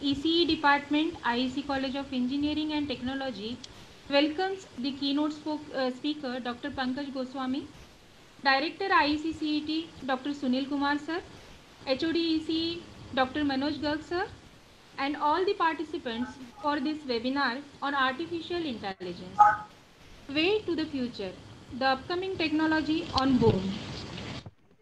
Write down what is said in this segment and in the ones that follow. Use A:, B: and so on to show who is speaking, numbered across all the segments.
A: ECE Department, IEC College of Engineering and Technology welcomes the keynote speaker Dr. Pankaj Goswami, Director IEC CET Dr. Sunil Kumar sir, HOD ECE Dr. Manoj Garg sir, and all the participants for this webinar on artificial intelligence. Way to the future, the upcoming technology on boom.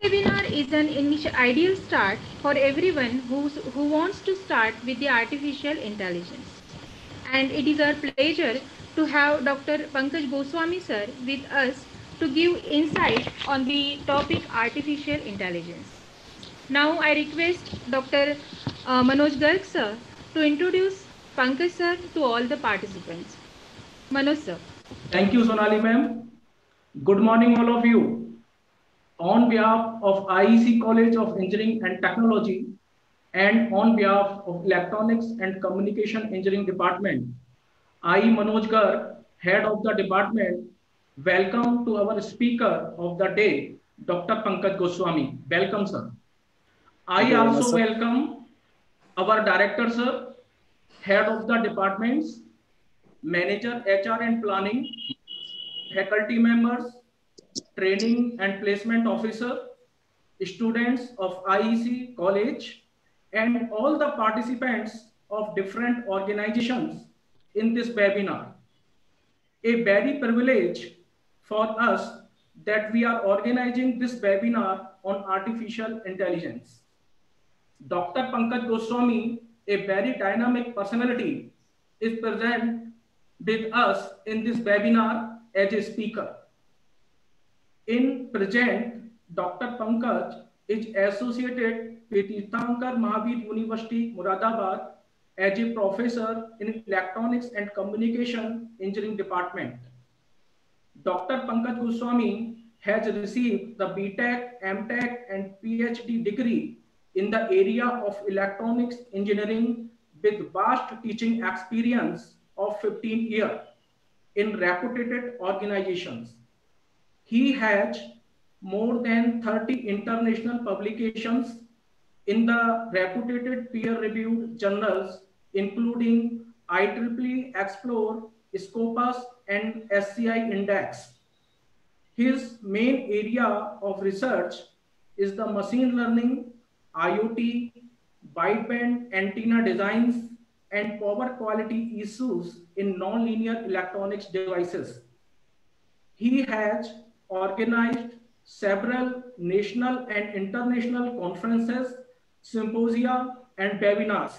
A: This webinar is an ideal start for everyone who wants to start with the artificial intelligence. And it is our pleasure to have Dr. Pankaj Goswami sir with us to give insight on the topic artificial intelligence. Now I request Dr. Manoj Garg sir to introduce Pankaj sir to all the participants. Manoj sir.
B: Thank you, Sonali ma'am. Good morning, all of you. On behalf of IEC College of Engineering and Technology and on behalf of Electronics and Communication Engineering Department, I, Manoj Garg, Head of the Department, welcome to our speaker of the day, Dr. Pankaj Goswami. Welcome, sir. I also welcome our Director, sir, Head of the Departments, Manager HR and Planning, faculty members, training and placement officer, students of IEC college, and all the participants of different organizations in this webinar. A very privilege for us that we are organizing this webinar on artificial intelligence. Dr. Pankaj Goswami, a very dynamic personality, is present with us in this webinar as a speaker. In present, Dr. Pankaj is associated with Tirthankar Mahavir University, Muradabad as a professor in Electronics and Communication Engineering Department. Dr. Pankaj Goswami has received the BTech, MTech and PhD degree in the area of electronics engineering with vast teaching experience of 15 years in reputed organizations. He has more than 30 international publications in the reputed peer-reviewed journals, including IEEE Explore, Scopus, and SCI Index. His main area of research is the machine learning, IoT, wideband antenna designs, and power quality issues in nonlinear electronics devices. He has organized several national and international conferences, symposia, and webinars.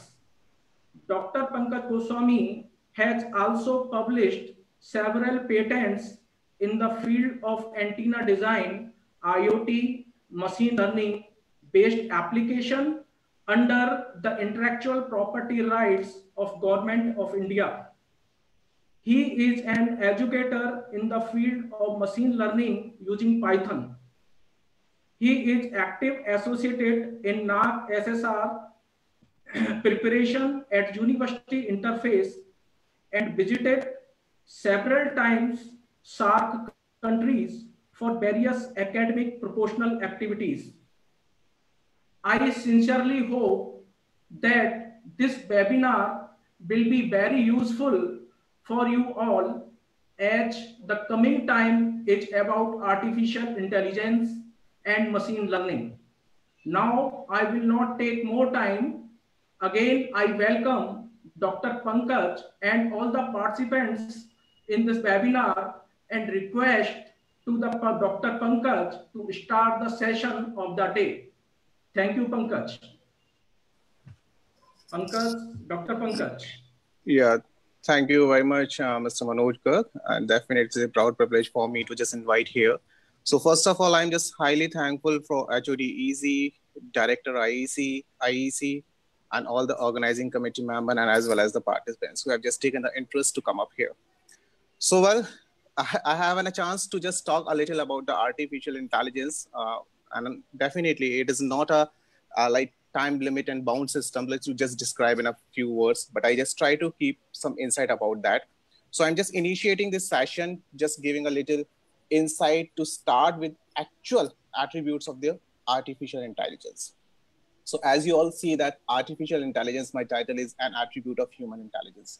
B: Dr. Pankaj Goswami has also published several patents in the field of antenna design, IoT, machine learning based application under the intellectual property rights of Government of India. He is an educator in the field of machine learning using Python. He is active associated in NAAC SSR preparation at University Interface and visited several times SAARC countries for various academic proportional activities. I sincerely hope that this webinar will be very useful for you all as the coming time is about artificial intelligence and machine learning. Now, I will not take more time. Again, I welcome Dr. Pankaj and all the participants in this webinar and request to the Dr. Pankaj to start the session of the day. Thank you, Pankaj. Dr. Pankaj.
C: Yeah, thank you very much, Mr. Manoj Garg. And definitely it's a proud privilege for me to just invite here. So first of all, I'm just highly thankful for HOD EZ, Director IEC, and all the organizing committee members and as well as the participants who have just taken the interest to come up here. So well, I have a chance to just talk a little about the artificial intelligence. And definitely it is not a like time limit and bound system. Let's just describe in a few words, but I just try to keep some insight about that. So I'm just initiating this session, just giving a little insight to start with actual attributes of the artificial intelligence. So as you all see that artificial intelligence, my title is an attribute of human intelligence.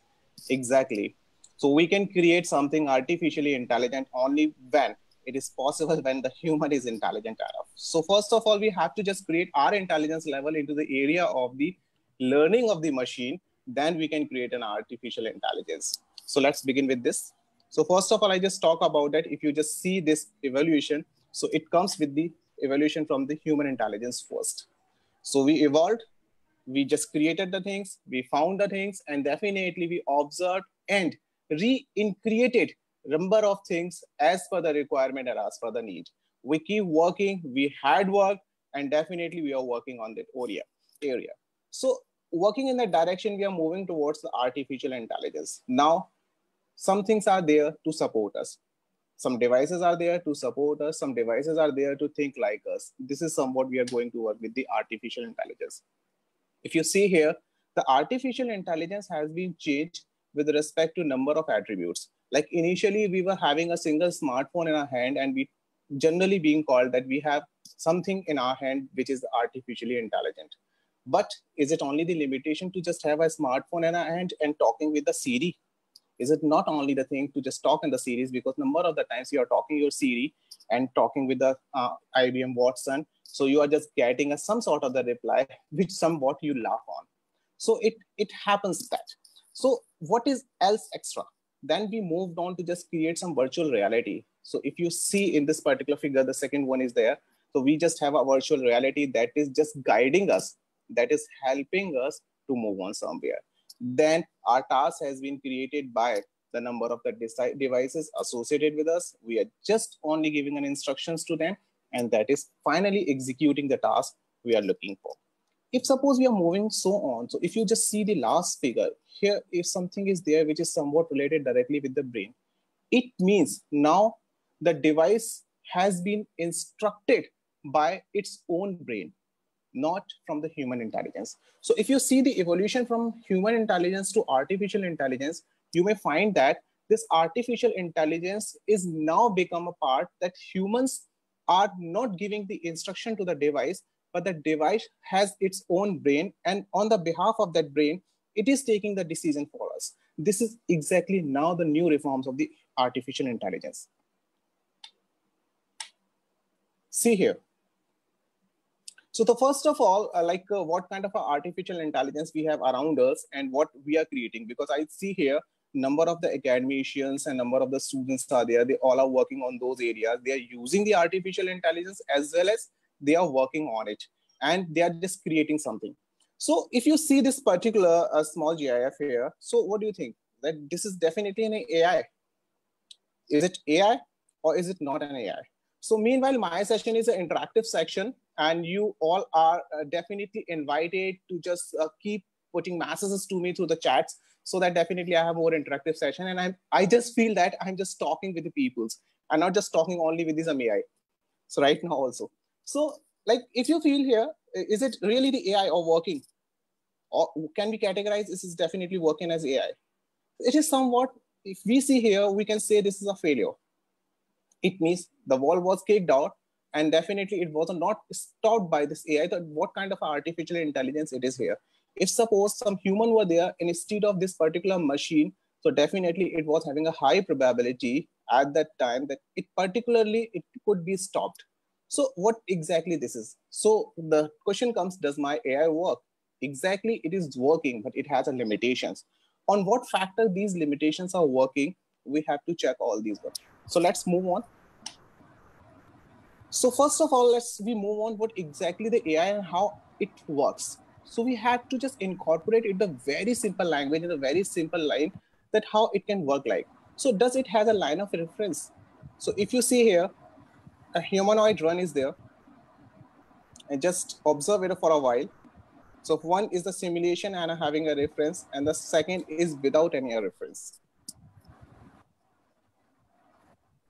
C: Exactly. So we can create something artificially intelligent only when it is possible when the human is intelligent enough. So first of all, we have to just create our intelligence level into the area of the learning of the machine. Then we can create an artificial intelligence. So let's begin with this. So first of all, I just talk about that. If you just see this evolution, so it comes with the evolution from the human intelligence first. So we evolved, we just created the things, we found the things, and definitely we observed and created number of things as per the requirement and as per the need. We keep working, we had work, and definitely we are working on that area. So working in that direction, we are moving towards the artificial intelligence. Now, some things are there to support us. Some devices are there to support us. Some devices are there to think like us. This is somewhat we are going to work with the artificial intelligence. If you see here, the artificial intelligence has been changed with respect to number of attributes. Like initially, we were having a single smartphone in our hand, and we generally being called that we have something in our hand which is artificially intelligent. But is it only the limitation to just have a smartphone in our hand and talking with the Siri? Is it not only the thing to just talk in the series, because number of the times you are talking your Siri and talking with the IBM Watson, so you are just getting some sort of the reply which somewhat you laugh on. So it happens that. So what is else extra? Then we moved on to just create some virtual reality. So if you see in this particular figure, the second one is there. So we just have a virtual reality that is just guiding us, that is helping us to move on somewhere. Then our task has been created by the number of the devices associated with us. We are just only giving an instructions to them, and that is finally executing the task we are looking for. If suppose we are moving so on, so if you just see the last figure here, if something is there which is somewhat related directly with the brain, it means now the device has been instructed by its own brain, not from the human intelligence. So if you see the evolution from human intelligence to artificial intelligence, you may find that this artificial intelligence is now become a part that humans are not giving the instruction to the device, but the device has its own brain, and on the behalf of that brain, it is taking the decision for us. This is exactly now the new reforms of the artificial intelligence. See here. So the first of all, what kind of artificial intelligence we have around us and what we are creating, because I see here number of the academicians and number of the students are there. They all are working on those areas. They are using the artificial intelligence as well as they are working on it, and they are just creating something. So if you see this particular small GIF here, so what do you think? That this is definitely an AI. Is it AI or is it not an AI? So meanwhile, my session is an interactive section, and you all are definitely invited to just keep putting messages to me through the chats, so that definitely I have more interactive session. And I just feel that I'm just talking with the peoples and not just talking only with this AI. So right now also. So like if you feel here, is it really the AI or working? Or can we categorize this is definitely working as AI? It is somewhat, if we see here, we can say this is a failure. It means the wall was kicked out, and definitely it was not stopped by this AI. That what kind of artificial intelligence it is here? If suppose some human were there instead of this particular machine, so definitely it was having a high probability at that time that it could be stopped. So what exactly this is? So the question comes, does my AI work? Exactly, it is working, but it has a limitations. On what factor these limitations are working, we have to check all these ones. So let's move on. So first of all, we move on what exactly the AI and how it works. So we have to just incorporate it in a very simple language, in a very simple line, that how it can work like. So does it have a line of reference? So if you see here, a humanoid run is there, and just observe it for a while. So one is the simulation and having a reference, and the second is without any reference.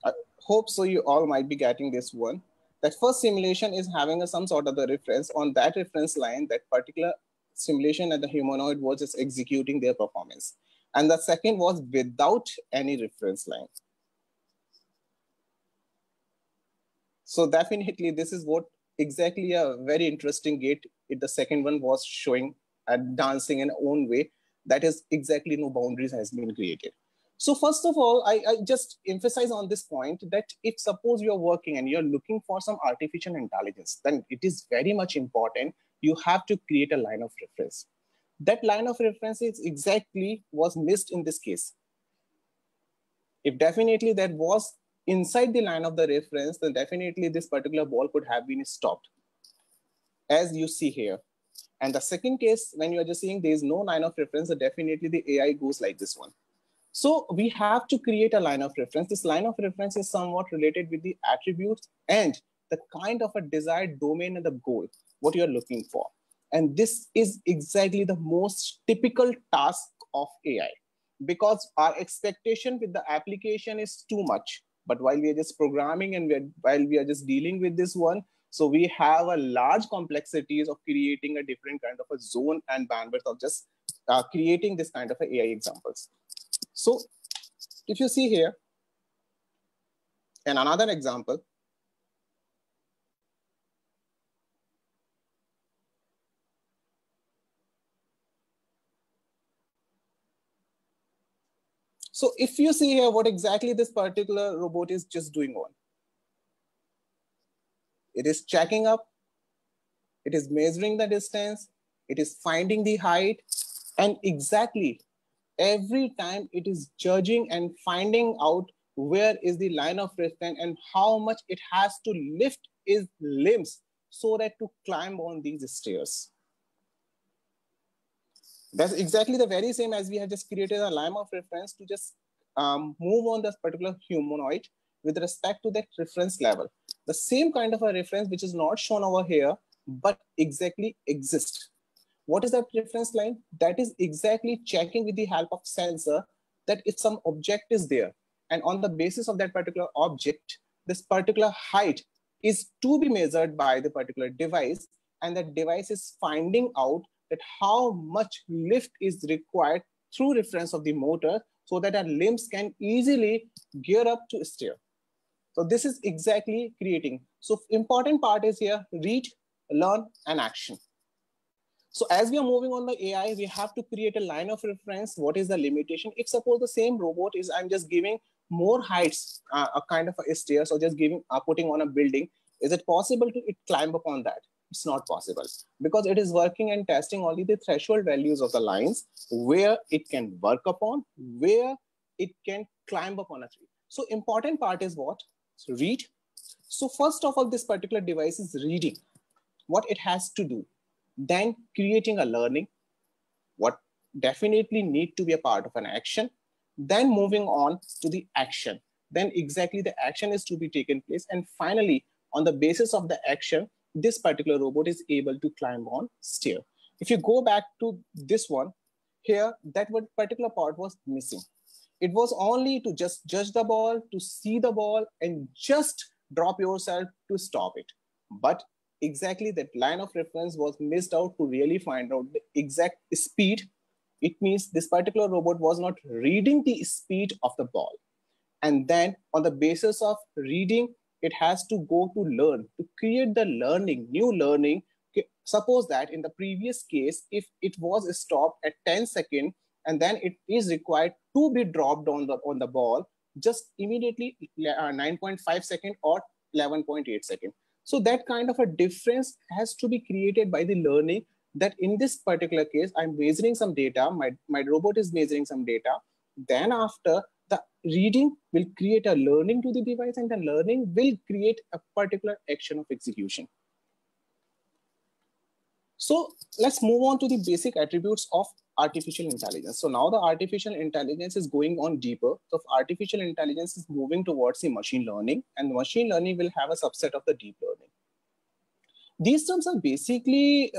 C: I hope so you all might be getting this one. That first simulation is having some sort of the reference. On that reference line, that particular simulation and the humanoid was just executing their performance. And the second was without any reference line. So definitely this is what exactly a very interesting gate. The second one was showing dancing in own way. That is exactly no boundaries has been created. So first of all, I just emphasize on this point that if suppose you're working and you're looking for some artificial intelligence, then it is very much important. You have to create a line of reference. That line of reference is exactly was missed in this case. If definitely that was inside the line of the reference, then definitely this particular ball could have been stopped, as you see here. And the second case, when you are just seeing there is no line of reference, then definitely the AI goes like this one. So we have to create a line of reference. This line of reference is somewhat related with the attributes and the kind of a desired domain and the goal, what you're looking for. And this is exactly the most typical task of AI, because our expectation with the application is too much. But while we are just programming and while we are just dealing with this one, so we have a large complexities of creating a different kind of a zone and bandwidth of just creating this kind of a AI examples. So if you see here, and another example, so if you see here what exactly this particular robot is just doing on, it is checking up, it is measuring the distance, it is finding the height, and exactly every time it is judging and finding out where is the line of reference and how much it has to lift its limbs so that to climb on these stairs. That's exactly the very same as we have just created a line of reference to just move on this particular humanoid with respect to that reference level. The same kind of a reference which is not shown over here, but exactly exists. What is that reference line? That is exactly checking with the help of sensor that if some object is there, and on the basis of that particular object, this particular height is to be measured by the particular device, and that device is finding out that how much lift is required through reference of the motor so that our limbs can easily gear up to steer. So this is exactly creating. So important part is here, read, learn, and action. So as we are moving on the AI, we have to create a line of reference. What is the limitation? If suppose the same robot is, I'm just giving more heights, a kind of a stairs, or just giving, putting on a building, is it possible to it climb upon that? It's not possible, because it is working and testing only the threshold values of the lines where it can work upon, where it can climb upon a tree. So important part is what? So read. So first of all, this particular device is reading what it has to do, then creating a learning, what definitely need to be a part of an action, then moving on to the action, then exactly the action is to be taken place, and finally on the basis of the action, this particular robot is able to climb on stair. If you go back to this one here, that one particular part was missing. It was only to just judge the ball, to see the ball, and just drop yourself to stop it. But exactly that line of reference was missed out to really find out the exact speed. It means this particular robot was not reading the speed of the ball. And then on the basis of reading, it has to go to learn, to create the learning, new learning. Suppose that in the previous case, if it was stopped at 10 seconds, and then it is required to be dropped on the ball, just immediately 9.5 seconds or 11.8 seconds. So that kind of a difference has to be created by the learning, that in this particular case, I'm measuring some data, my robot is measuring some data. Then after, the reading will create a learning to the device, and the learning will create a particular action of execution. So let's move on to the basic attributes of artificial intelligence. So now the artificial intelligence is going on deeper. So artificial intelligence is moving towards the machine learning, and machine learning will have a subset of the deep learning. These terms are basically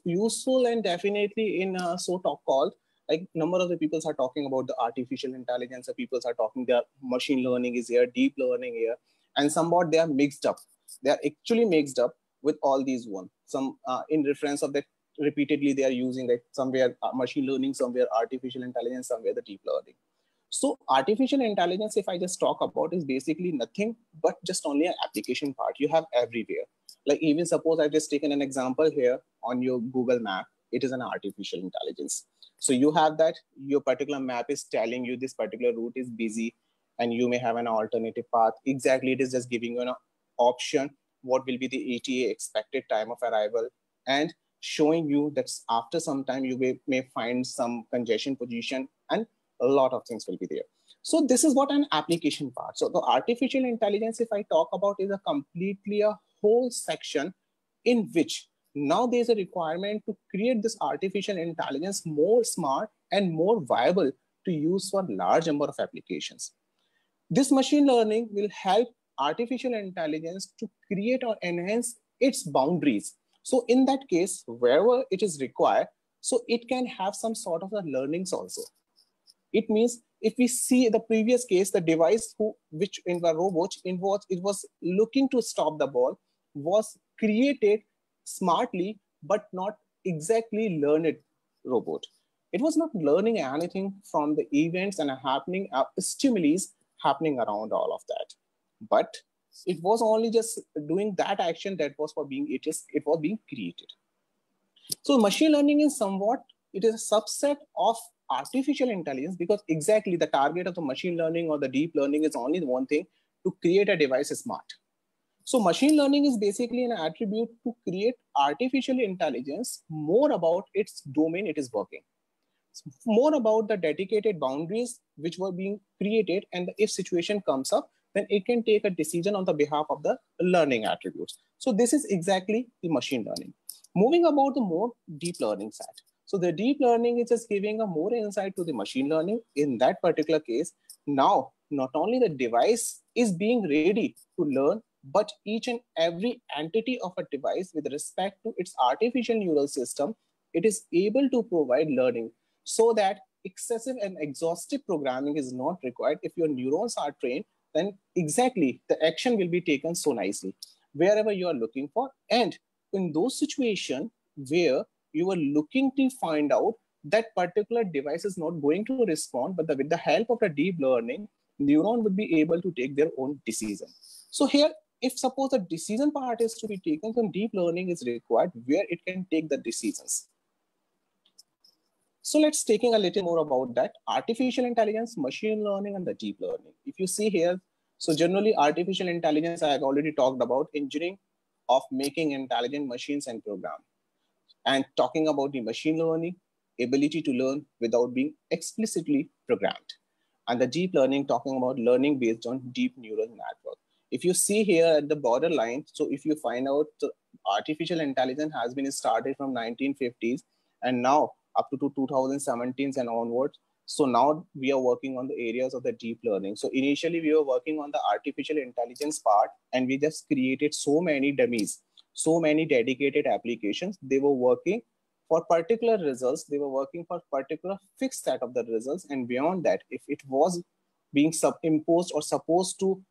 C: useful and definitely in so-talk called, like number of the people are talking about the artificial intelligence, or people are talking their machine learning is here, deep learning here, and somewhat they are mixed up. They are actually mixed up with all these one. Some in reference of that repeatedly they are using like somewhere machine learning, somewhere artificial intelligence, somewhere the deep learning. So artificial intelligence, if I just talk about, is basically nothing but just only an application part you have everywhere. Like even suppose I've just taken an example here on your Google map, it is an artificial intelligence. So you have that your particular map is telling you this particular route is busy and you may have an alternative path. Exactly, it is just giving you an option, what will be the ETA, expected time of arrival, and showing you that after some time you may find some congestion position and a lot of things will be there. So this is what an application part. So the artificial intelligence, if I talk about, is a completely a whole section in which now there's a requirement to create this artificial intelligence more smart and more viable to use for large number of applications. This machine learning will help artificial intelligence to create or enhance its boundaries. So in that case, wherever it is required, so it can have some sort of a learnings also. It means if we see the previous case, the device which in the robot, it was looking to stop the ball, was created smartly, but not exactly learned robot. It was not learning anything from the events and happening stimuli happening around all of that. But it was only just doing that action that was for being, it was being created. So machine learning is somewhat, it is a subset of artificial intelligence, because exactly the target of the machine learning or the deep learning is only one thing, to create a device smart. So machine learning is basically an attribute to create artificial intelligence more about its domain it is working. More about the dedicated boundaries which were being created, and if situation comes up, then it can take a decision on the behalf of the learning attributes. So this is exactly the machine learning. Moving about the more deep learning side. So the deep learning is just giving a more insight to the machine learning. In that particular case, now not only the device is being ready to learn, but each and every entity of a device with respect to its artificial neural system, it is able to provide learning, so that excessive and exhaustive programming is not required. If your neurons are trained, then exactly the action will be taken so nicely wherever you are looking for. And in those situations where you are looking to find out that particular device is not going to respond, but with the help of the deep learning, neuron would be able to take their own decision. So here, if suppose the decision part is to be taken, then deep learning is required where it can take the decisions. So let's taking a little more about that. Artificial intelligence, machine learning, and the deep learning. If you see here, so generally artificial intelligence, I have already talked about engineering of making intelligent machines and programs. And talking about the machine learning, ability to learn without being explicitly programmed. And the deep learning, talking about learning based on deep neural network. If you see here at the borderline, so if you find out artificial intelligence has been started from 1950s and now up to 2017 and onwards. So now we are working on the areas of the deep learning. So initially we were working on the artificial intelligence part, and we just created so many dummies, so many dedicated applications. They were working for particular results. They were working for particular fixed set of the results. And beyond that, if it was being imposed or supposed to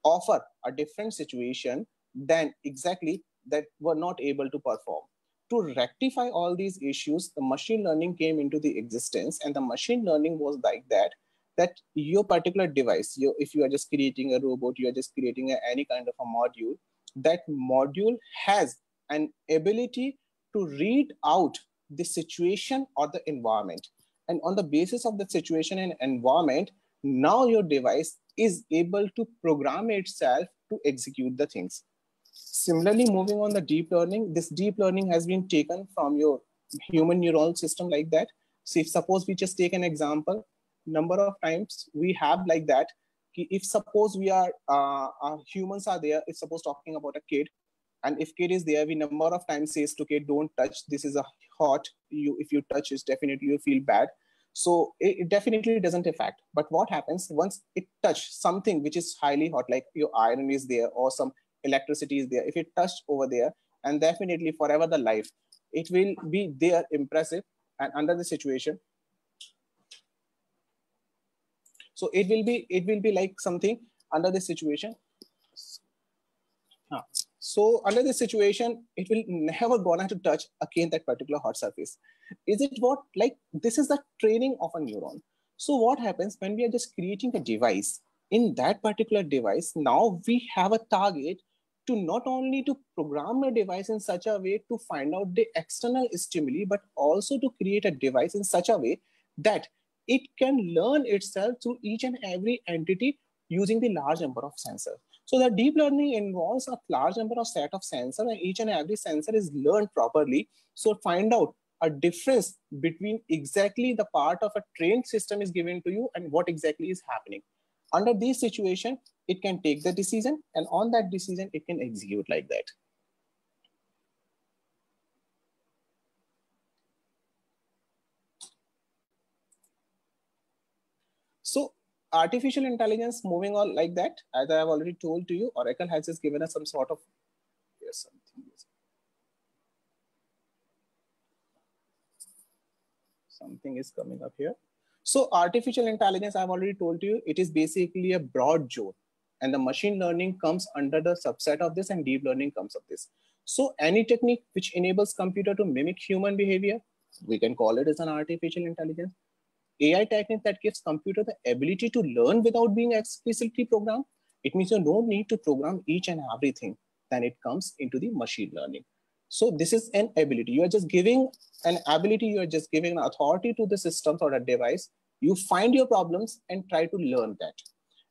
C: offer a different situation, then exactly that were not able to perform. To rectify all these issues, the machine learning came into the existence, and the machine learning was like that your particular device, if you are just creating a robot, you are just creating any kind of a module, that module has an ability to read out the situation or the environment. And on the basis of the situation and environment, now your device is able to program itself to execute the things. Similarly, moving on the deep learning, this deep learning has been taken from your human neural system like that. So if suppose we just take an example, number of times we have like that, if suppose we are, humans are there, if suppose talking about a kid, and if kid is there, we number of times says to kid, don't touch, this is a hot, if you touch it, definitely you feel bad. So it definitely doesn't affect. But what happens once it touch something which is highly hot, like your iron is there or some electricity is there, if it touched over there, and definitely forever the life, it will be there impressive. And under the situation, so it will be like something under the situation. So under this situation, it will never gonna to touch again that particular hot surface. Is it what, like this is the training of a neuron. So what happens when we are just creating a device, in that particular device, now we have a target to not only to program a device in such a way to find out the external stimuli, but also to create a device in such a way that it can learn itself through each and every entity using the large number of sensors. So the deep learning involves a large number of set of sensors, and each and every sensor is learned properly. So find out a difference between exactly the part of a trained system is given to you and what exactly is happening. Under this situation, it can take the decision, and on that decision, it can execute like that. So artificial intelligence moving on like that, as I have already told to you, Oracle has just given us some sort of, yes, something is coming up here. So artificial intelligence, I've already told you, it is basically a broad zone, and the machine learning comes under the subset of this, and deep learning comes of this. So any technique which enables computer to mimic human behavior, we can call it as an artificial intelligence. AI technique that gives computer the ability to learn without being explicitly programmed. It means you don't need to program each and everything. Then it comes into the machine learning. So this is an ability. You are just giving an ability. You are just giving an authority to the systems or the device. You find your problems and try to learn that.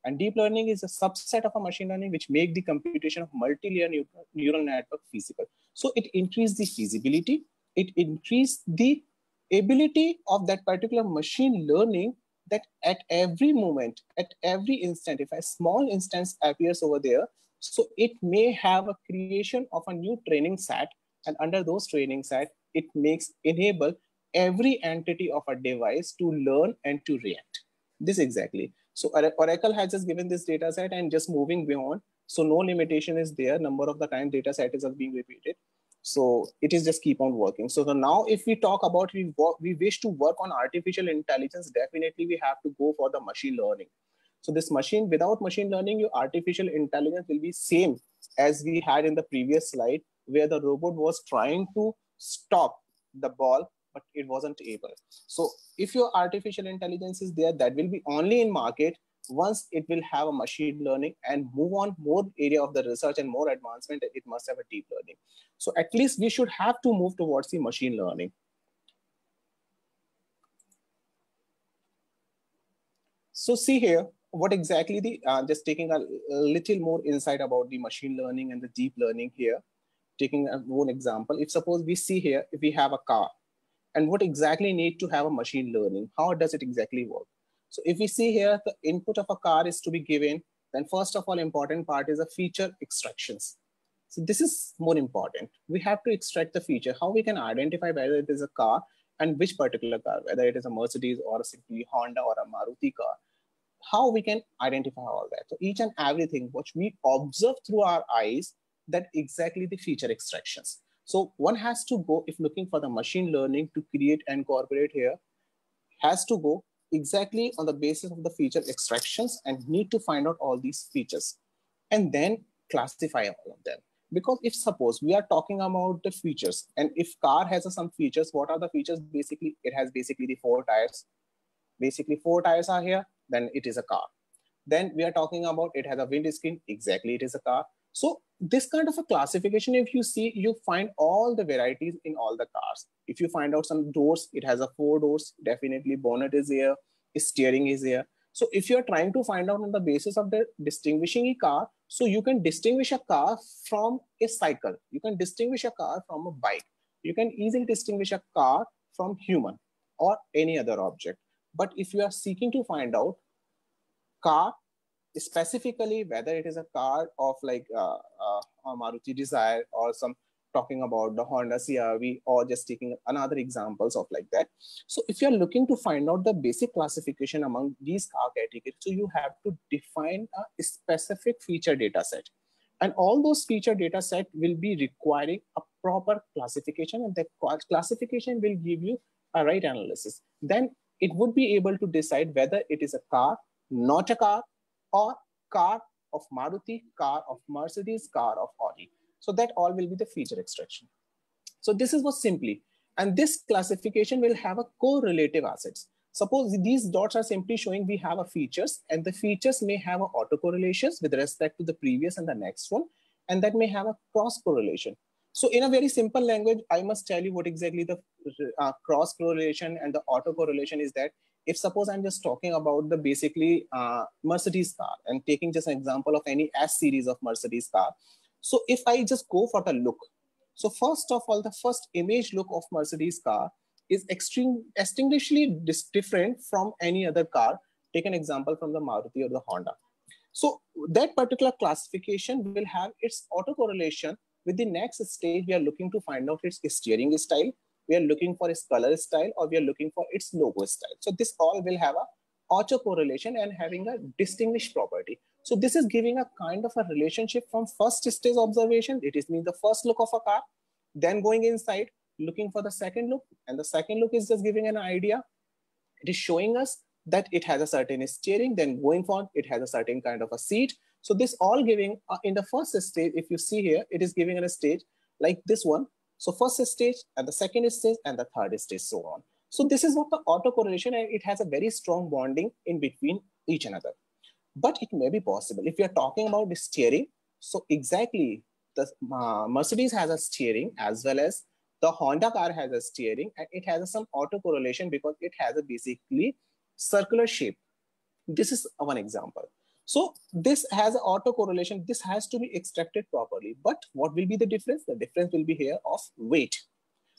C: And deep learning is a subset of a machine learning which make the computation of multi-layer neural network feasible. So it increases the feasibility. It increases the ability of that particular machine learning, that at every moment, at every instant, if a small instance appears over there, so it may have a creation of a new training set, and under those training set, it enable every entity of a device to learn and to react. This exactly. So Oracle has just given this data set and just moving beyond. So no limitation is there. Number of the time data set is being repeated. So it is just keep on working. So now if we talk about we wish to work on artificial intelligence, definitely we have to go for the machine learning. So this machine, without machine learning, your artificial intelligence will be same as we had in the previous slide, where the robot was trying to stop the ball, but it wasn't able. So if your artificial intelligence is there, that will be only in market once it will have a machine learning and move on more area of the research and more advancement, it must have a deep learning. So at least we should have to move towards the machine learning. So see here, what exactly the, just taking a little more insight about the machine learning and the deep learning here, taking one example. If suppose we see here, if we have a car, and what exactly need to have a machine learning, how does it exactly work? So if we see here, the input of a car is to be given, then first of all, important part is a feature extractions. So this is more important. We have to extract the feature, how we can identify whether it is a car and which particular car, whether it is a Mercedes or a simply Honda or a Maruti car, how we can identify all that. So each and everything which we observe through our eyes, that exactly the feature extractions. So one has to go, if looking for the machine learning to create and incorporate here, has to go exactly on the basis of the feature extractions and need to find out all these features and then classify all of them. Because if suppose we are talking about the features, and if car has some features, what are the features? Basically, it has basically the 4 tires. Basically 4 tires are here, then it is a car. Then we are talking about it has a windscreen, exactly it is a car. So this kind of a classification, if you see, you find all the varieties in all the cars. If you find out some doors, it has a 4 doors, definitely bonnet is here, steering is here. So if you're trying to find out on the basis of the distinguishing a car, so you can distinguish a car from a cycle. You can distinguish a car from a bike. You can easily distinguish a car from human or any other object. But if you are seeking to find out car, specifically whether it is a car of like a Maruti Dzire or some talking about the Honda CR-V or just taking another examples of like that. So if you're looking to find out the basic classification among these car categories, so you have to define a specific feature data set. And all those feature data set will be requiring a proper classification, and the classification will give you a right analysis. Then it would be able to decide whether it is a car, not a car, or car of Maruti, car of Mercedes, car of Audi. So that all will be the feature extraction. So this is what simply, and this classification will have a correlative assets. Suppose these dots are simply showing we have a features, and the features may have a autocorrelations with respect to the previous and the next one. and that may have a cross correlation. So in a very simple language, I must tell you what exactly the cross correlation and the autocorrelation is. That if suppose I'm just talking about the basically Mercedes car and taking just an example of any S series of Mercedes car. So if I just go for the look, so first of all, the first image look of Mercedes car is extremely different from any other car. Take an example from the Maruti or the Honda. So that particular classification will have its autocorrelation with the next stage. We are looking to find out its steering style, we are looking for its color style, or we are looking for its logo style. So this all will have a autocorrelation and having a distinguished property. So this is giving a kind of a relationship from first stage observation. It is means the first look of a car, then going inside, looking for the second look, and the second look is just giving an idea. It is showing us that it has a certain steering, then going forward, it has a certain kind of a seat. So this all giving in the first stage, if you see here, it is giving in a stage like this one. So first stage and the second stage and the third stage, so on. So this is what the autocorrelation, and it has a very strong bonding in between each another. But it may be possible if we are talking about the steering. So exactly the Mercedes has a steering as well as the Honda car has a steering, and it has some autocorrelation because it has a basically circular shape. This is one example. So this has an autocorrelation. This has to be extracted properly. But what will be the difference? The difference will be here of weight.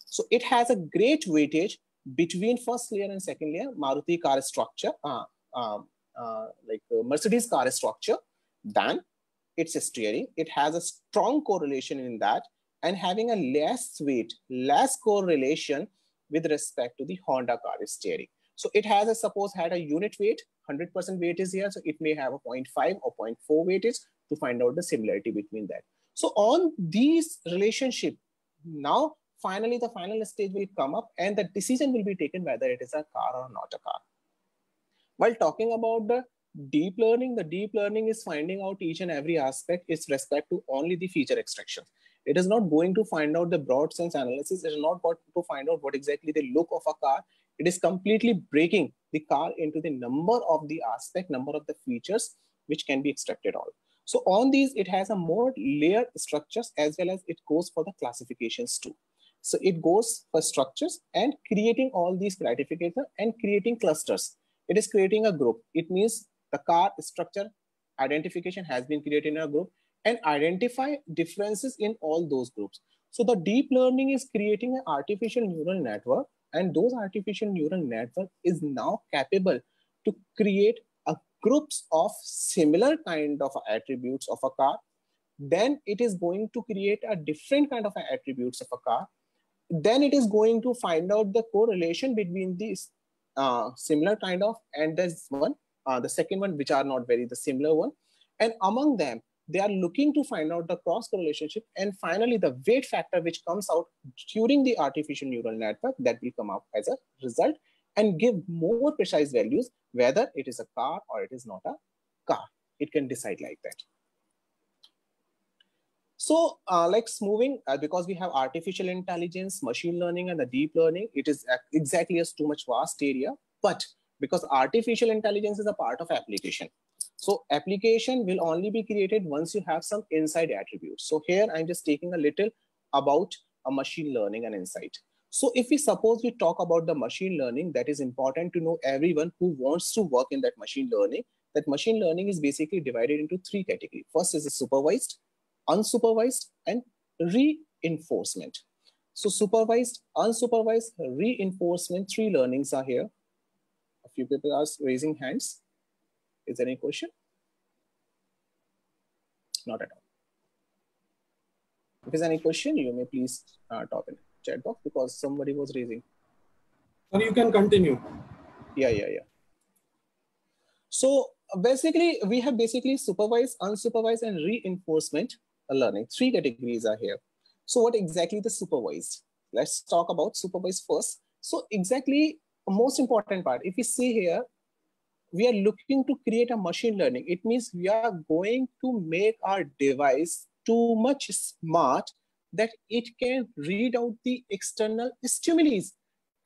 C: So it has a great weightage between first layer and second layer. Maruti car structure, Mercedes car structure, than its steering. It has a strong correlation in that, and having a less weight, less correlation with respect to the Honda car steering. So it has a suppose had a unit weight, 100% weight is here. So it may have a 0.5 or 0.4 weightage to find out the similarity between that. So on these relationship, now finally the final stage will come up and the decision will be taken whether it is a car or not a car. While talking about the deep learning is finding out each and every aspect with respect to only the feature extraction. It is not going to find out the broad sense analysis. It is not going to find out what exactly the look of a car. It is completely breaking the car into the number of the aspect, number of the features which can be extracted all. So on these, it has a more layered structures as well as it goes for the classifications too. So it goes for structures and creating all these classifications and creating clusters. It is creating a group. It means the car structure identification has been created in a group and identify differences in all those groups. So the deep learning is creating an artificial neural network, and those artificial neural network is now capable to create a groups of similar kind of attributes of a car. Then it is going to create a different kind of attributes of a car. Then it is going to find out the correlation between these similar kind of and this one, the second one, which are not very the similar one. And among them, they are looking to find out the cross relationship, and finally the weight factor which comes out during the artificial neural network that will come up as a result and give more precise values whether it is a car or it is not a car. It can decide like that. So let's moving because we have artificial intelligence, machine learning, and the deep learning. It is exactly a too much vast area, but because artificial intelligence is a part of application. So application will only be created once you have some inside attributes. So here I'm just taking a little about a machine learning and insight. So if we suppose we talk about the machine learning, that is important to know everyone who wants to work in that machine learning. That machine learning is basically divided into three categories. First is the supervised, unsupervised, and reinforcement. So supervised, unsupervised, reinforcement, three learnings are here. A few people are raising hands. Is there any question? Not at all. If there's any question, you may please talk in the chat box because somebody was raising.
D: Or you can continue.
C: Yeah. So basically, we have basically supervised, unsupervised, and reinforcement learning. Three categories are here. So what exactly the supervised? Let's talk about supervised first. So exactly the most important part, if you see here, we are looking to create a machine learning. It means we are going to make our device too much smart that it can read out the external stimuli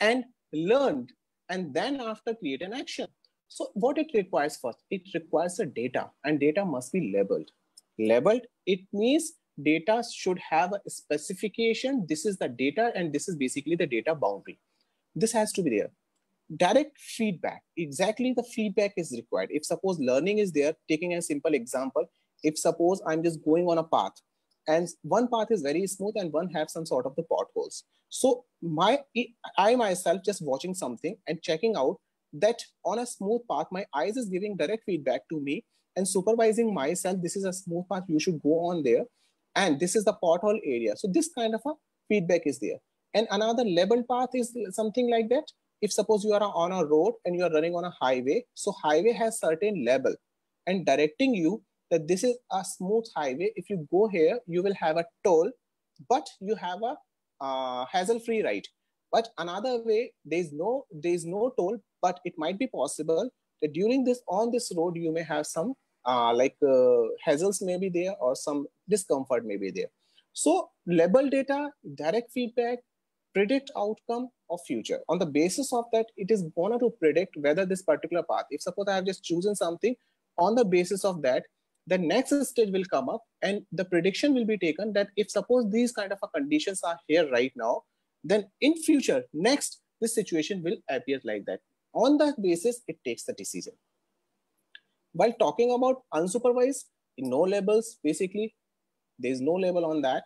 C: and learn, and then after create an action. So what it requires first? It requires a data, and data must be labeled. Labeled, it means data should have a specification. This is the data and this is basically the data boundary. This has to be there. Direct feedback, exactly the feedback is required. If suppose learning is there, taking a simple example, if suppose I'm just going on a path and one path is very smooth and one have some sort of the potholes. So I myself just watching something and checking out that on a smooth path, my eyes is giving direct feedback to me and supervising myself. This is a smooth path, you should go on there. And this is the pothole area. So this kind of a feedback is there. And another level path is something like that. If suppose you are on a road and you are running on a highway, so highway has certain level and directing you that this is a smooth highway. If you go here, you will have a toll, but you have a hassle-free ride. But another way, there's no toll, but it might be possible that during this on this road you may have some hassles may be there or some discomfort may be there. So label data, direct feedback, predict outcome of future. On the basis of that, it is going to predict whether this particular path, if suppose I have just chosen something, on the basis of that, the next stage will come up and the prediction will be taken that if suppose these kind of conditions are here right now, then in future, next, this situation will appear like that. On that basis, it takes the decision. While talking about unsupervised, no labels, basically, there's no label on that.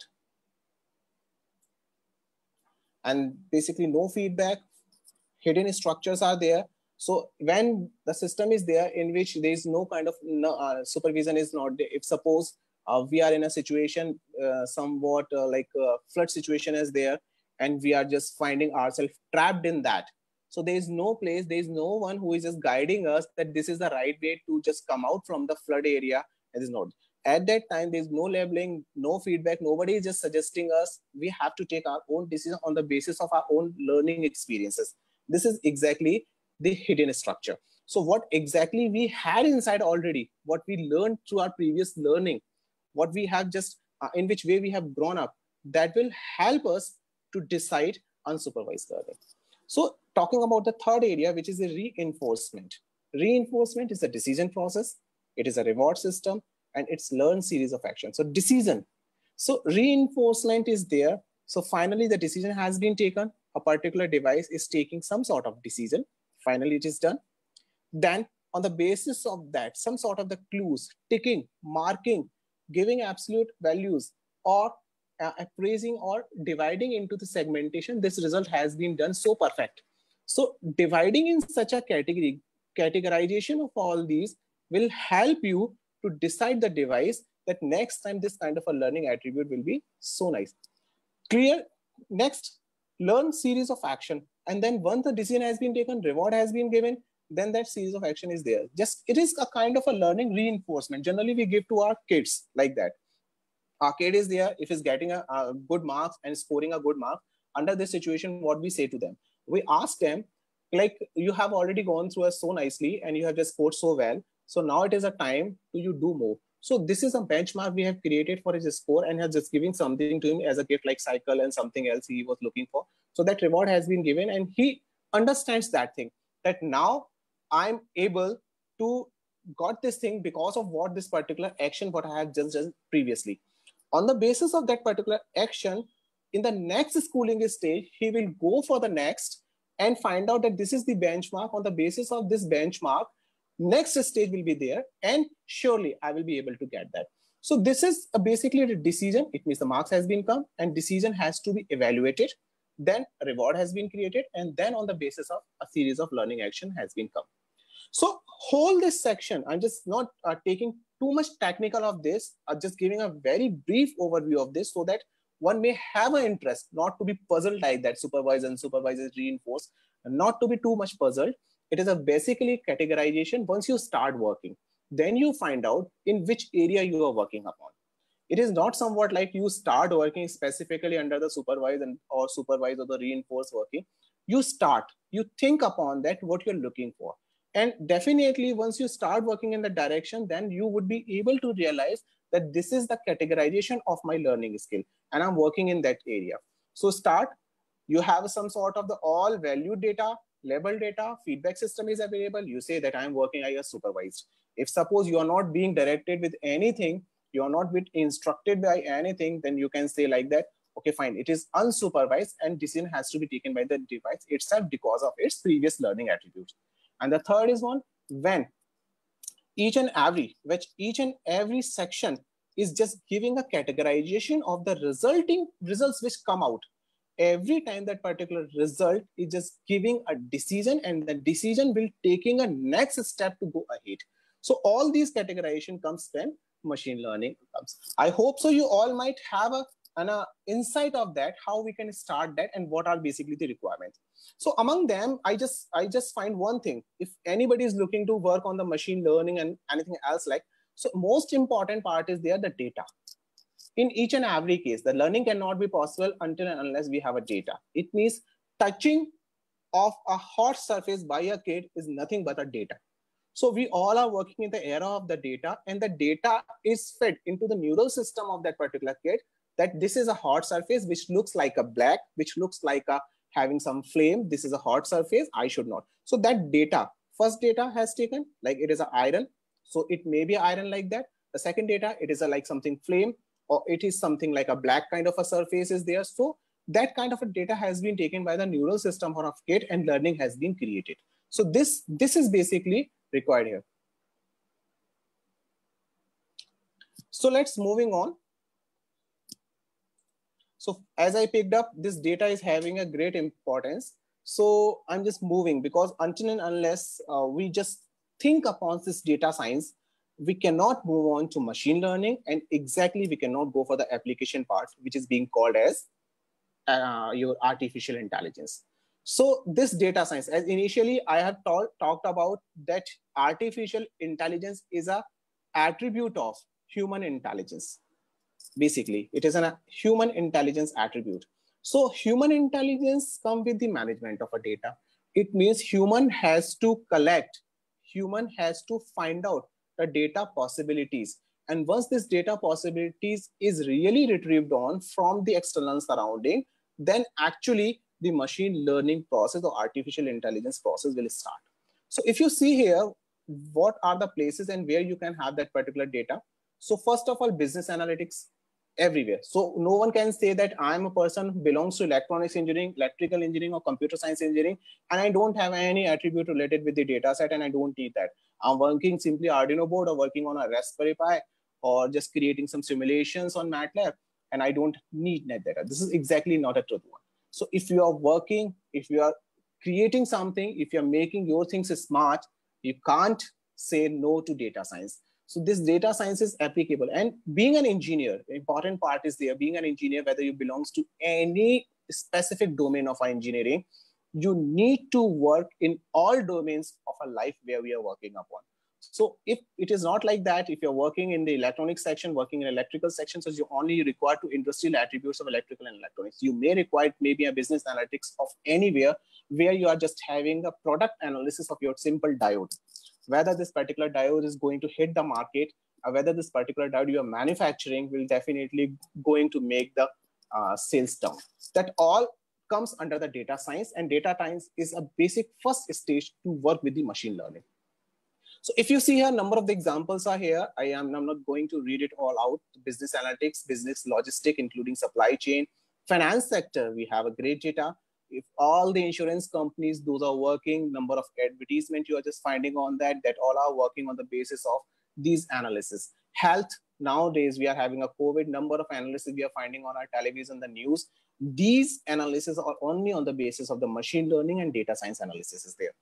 C: And basically no feedback, hidden structures are there. So when the system is there in which there is no kind of supervision is not there, if suppose we are in a situation somewhat like a flood situation is there and we are just finding ourselves trapped in that. So there is no place, there is no one who is just guiding us that this is the right way to just come out from the flood area. It is not. At that time, there's no labeling, no feedback. Nobody is just suggesting us. We have to take our own decision on the basis of our own learning experiences. This is exactly the hidden structure. So what exactly we had inside already, what we learned through our previous learning, what we have just in which way we have grown up, that will help us to decide unsupervised learning. So talking about the third area, which is the reinforcement. Reinforcement is a decision process. It is a reward system. And it's learned series of actions. So decision. So reinforcement is there. So finally, the decision has been taken. A particular device is taking some sort of decision. Finally, it is done. Then on the basis of that, some sort of the clues, ticking, marking, giving absolute values or appraising or dividing into the segmentation, this result has been done so perfect. So dividing in such a category, categorization of all these will help you to decide the device that next time this kind of a learning attribute will be so nice. Clear? Next, learn series of action. And then once the decision has been taken, reward has been given, then that series of action is there. Just it is a kind of a learning reinforcement. Generally, we give to our kids like that. Our kid is there, if he's getting a good marks and scoring a good mark, under this situation, what we say to them? We ask them, like, you have already gone through us so nicely and you have just scored so well. So now it is a time to you do more. So this is a benchmark we have created for his score and has just giving something to him as a gift like cycle and something else he was looking for. So that reward has been given and he understands that thing, that now I'm able to got this thing because of what this particular action, what I have just done previously. On the basis of that particular action, in the next schooling stage, he will go for the next and find out that this is the benchmark. On the basis of this benchmark, next stage will be there and surely I will be able to get that. So this is basically a decision. It means the marks has been come and decision has to be evaluated. Then a reward has been created and then on the basis of a series of learning action has been come. So whole this section, I'm just not taking too much technical of this, just giving a very brief overview of this so that one may have an interest, not to be puzzled like that, supervise and supervisors reinforce, and not to be too much puzzled. It is a basically categorization. Once you start working, then you find out in which area you are working upon. It is not somewhat like you start working specifically under the supervise and or supervise or the reinforce working. You start, you think upon that, what you're looking for. And definitely once you start working in the direction, then you would be able to realize that this is the categorization of my learning skill and I'm working in that area. So start, you have some sort of the all value data, label data, feedback system is available. You say that I'm working as a supervised. If suppose you are not being directed with anything, you are not been instructed by anything, then you can say like that, okay, fine, it is unsupervised and decision has to be taken by the device itself because of its previous learning attributes. And the third is one, when each and every section is just giving a categorization of the results which come out. Every time that particular result is just giving a decision, and the decision will taking a next step to go ahead. So all these categorization comes when machine learning comes. I hope so you all might have an insight of that, how we can start that and what are basically the requirements. So among them, I just find one thing. If anybody is looking to work on the machine learning and anything else like, so most important part is there, the data. In each and every case, the learning cannot be possible until and unless we have a data. It means touching of a hot surface by a kid is nothing but a data. So we all are working in the era of the data, and the data is fed into the neural system of that particular kid, that this is a hot surface which looks like a black, which looks like a having some flame. This is a hot surface, I should not. So that data, first data has taken, like it is an iron. So it may be iron like that. The second data, it is a like something flame, or it is something like a black kind of a surface is there. So that kind of a data has been taken by the neural system of kid, and learning has been created. So this is basically required here. So let's moving on. So as I picked up, this data is having a great importance. So I'm just moving, because until and unless we just think upon this data science, we cannot move on to machine learning, and exactly we cannot go for the application part, which is being called as your artificial intelligence. So this data science, as initially I have talked about, that artificial intelligence is a attribute of human intelligence. Basically, it is a human intelligence attribute. So human intelligence comes with the management of a data. It means human has to collect, human has to find out the data possibilities. And once this data possibilities is really retrieved on from the external surrounding, then actually the machine learning process or artificial intelligence process will start. So if you see here, what are the places and where you can have that particular data? So first of all, business analytics everywhere. So no one can say that I'm a person who belongs to electronics engineering, electrical engineering, or computer science engineering, and I don't have any attribute related with the data set, and I don't need that. I'm working simply Arduino board, or working on a Raspberry Pi, or just creating some simulations on MATLAB, and I don't need net data. This is exactly not a truth one. So if you are working, if you are creating something, if you're making your things smart, you can't say no to data science. So this data science is applicable. And being an engineer, the important part is there, being an engineer, whether you belongs to any specific domain of engineering, you need to work in all domains of a life where we are working upon. So if it is not like that, if you're working in the electronics section, working in electrical section, so you only require to industrial attributes of electrical and electronics. You may require maybe a business analytics of anywhere where you are just having a product analysis of your simple diode. Whether this particular diode is going to hit the market, or whether this particular diode you are manufacturing will definitely going to make the sales down. That all comes under the data science, and data science is a basic first stage to work with the machine learning. So if you see here, number of the examples are here. I'm not going to read it all out. Business analytics, business logistics, including supply chain, finance sector, we have a great data. If all the insurance companies, those are working, number of advertisement you are just finding on that all are working on the basis of these analysis. Health, nowadays we are having a COVID, number of analysis we are finding on our television, the news. These analysis are only on the basis of the machine learning and data science analysis is there.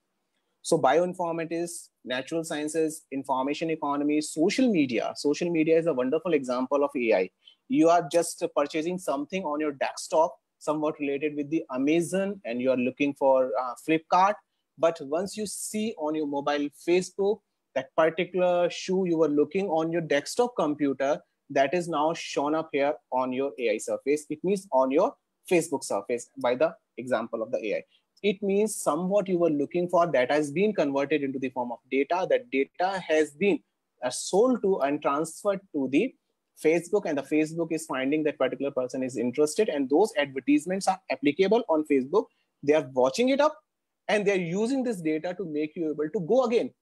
C: So bioinformatics, natural sciences, information economy, social media. Social media is a wonderful example of AI. You are just purchasing something on your desktop, somewhat related with the Amazon, and you are looking for Flipkart. But once you see on your mobile Facebook, that particular shoe you were looking on your desktop computer, that is now shown up here on your AI surface. It means on your Facebook surface by the example of the AI. It means somewhat you were looking for that has been converted into the form of data. That data has been sold to and transferred to the Facebook, and the Facebook is finding that particular person is interested, and those advertisements are applicable on Facebook. They are watching it up, and they're using this data to make you able to go again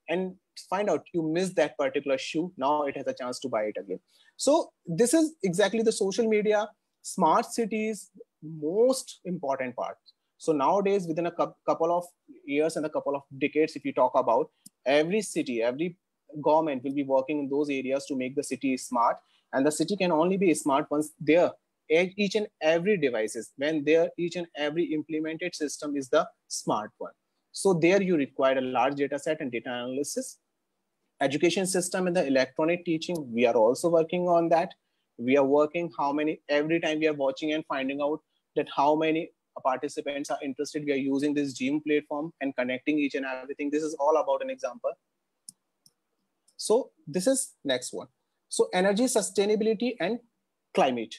C: and find out you missed that particular shoe. Now it has a chance to buy it again. So this is exactly the social media, smart cities, most important part. So nowadays, within a couple of years and a couple of decades, if you talk about, every city, every government will be working in those areas to make the city smart. And the city can only be smart once there each and every devices, when there each and every implemented system is the smart one. So there you require a large data set and data analysis. Education system and the electronic teaching, we are also working on that. We are working how many, every time we are watching and finding out that how many participants are interested. We are using this Zoom platform and connecting each and everything. This is all about an example. So this is next one. So energy sustainability and climate.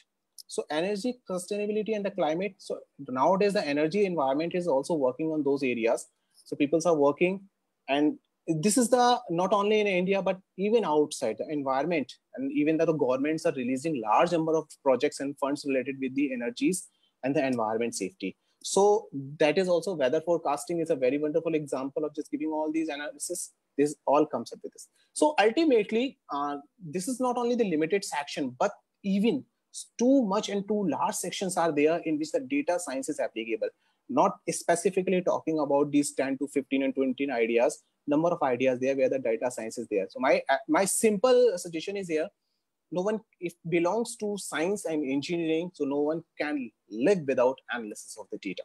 C: So energy sustainability and the climate. So nowadays the energy environment is also working on those areas. So people are working, and this is the not only in India but even outside the environment, and even that the governments are releasing large number of projects and funds related with the energies and the environment safety. So that is also weather forecasting is a very wonderful example of just giving all these analysis. This all comes up with this. So ultimately, this is not only the limited section, but even too much and too large sections are there in which the data science is applicable. Not specifically talking about these 10 to 15 and 20 ideas, number of ideas there where the data science is there. So my simple suggestion is here, no one if belongs to science and engineering, so no one can live without analysis of the data.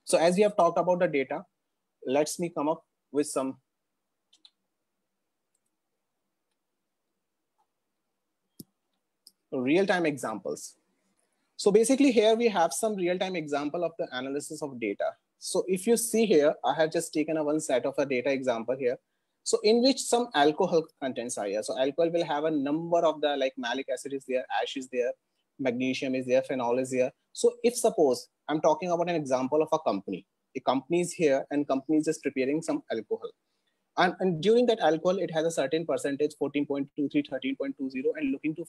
C: So as we have talked about the data, let's me come up with some real-time examples. So basically here we have some real-time example of the analysis of data. So if you see here, I have just taken a one set of a data example here. So in which some alcohol contents are here. So alcohol will have a number of the like malic acid is there, ash is there, magnesium is there, phenol is there. So if suppose I'm talking about an example of a company is here and company is just preparing some alcohol. And during that alcohol, it has a certain percentage, 14.23, 13.20, and looking to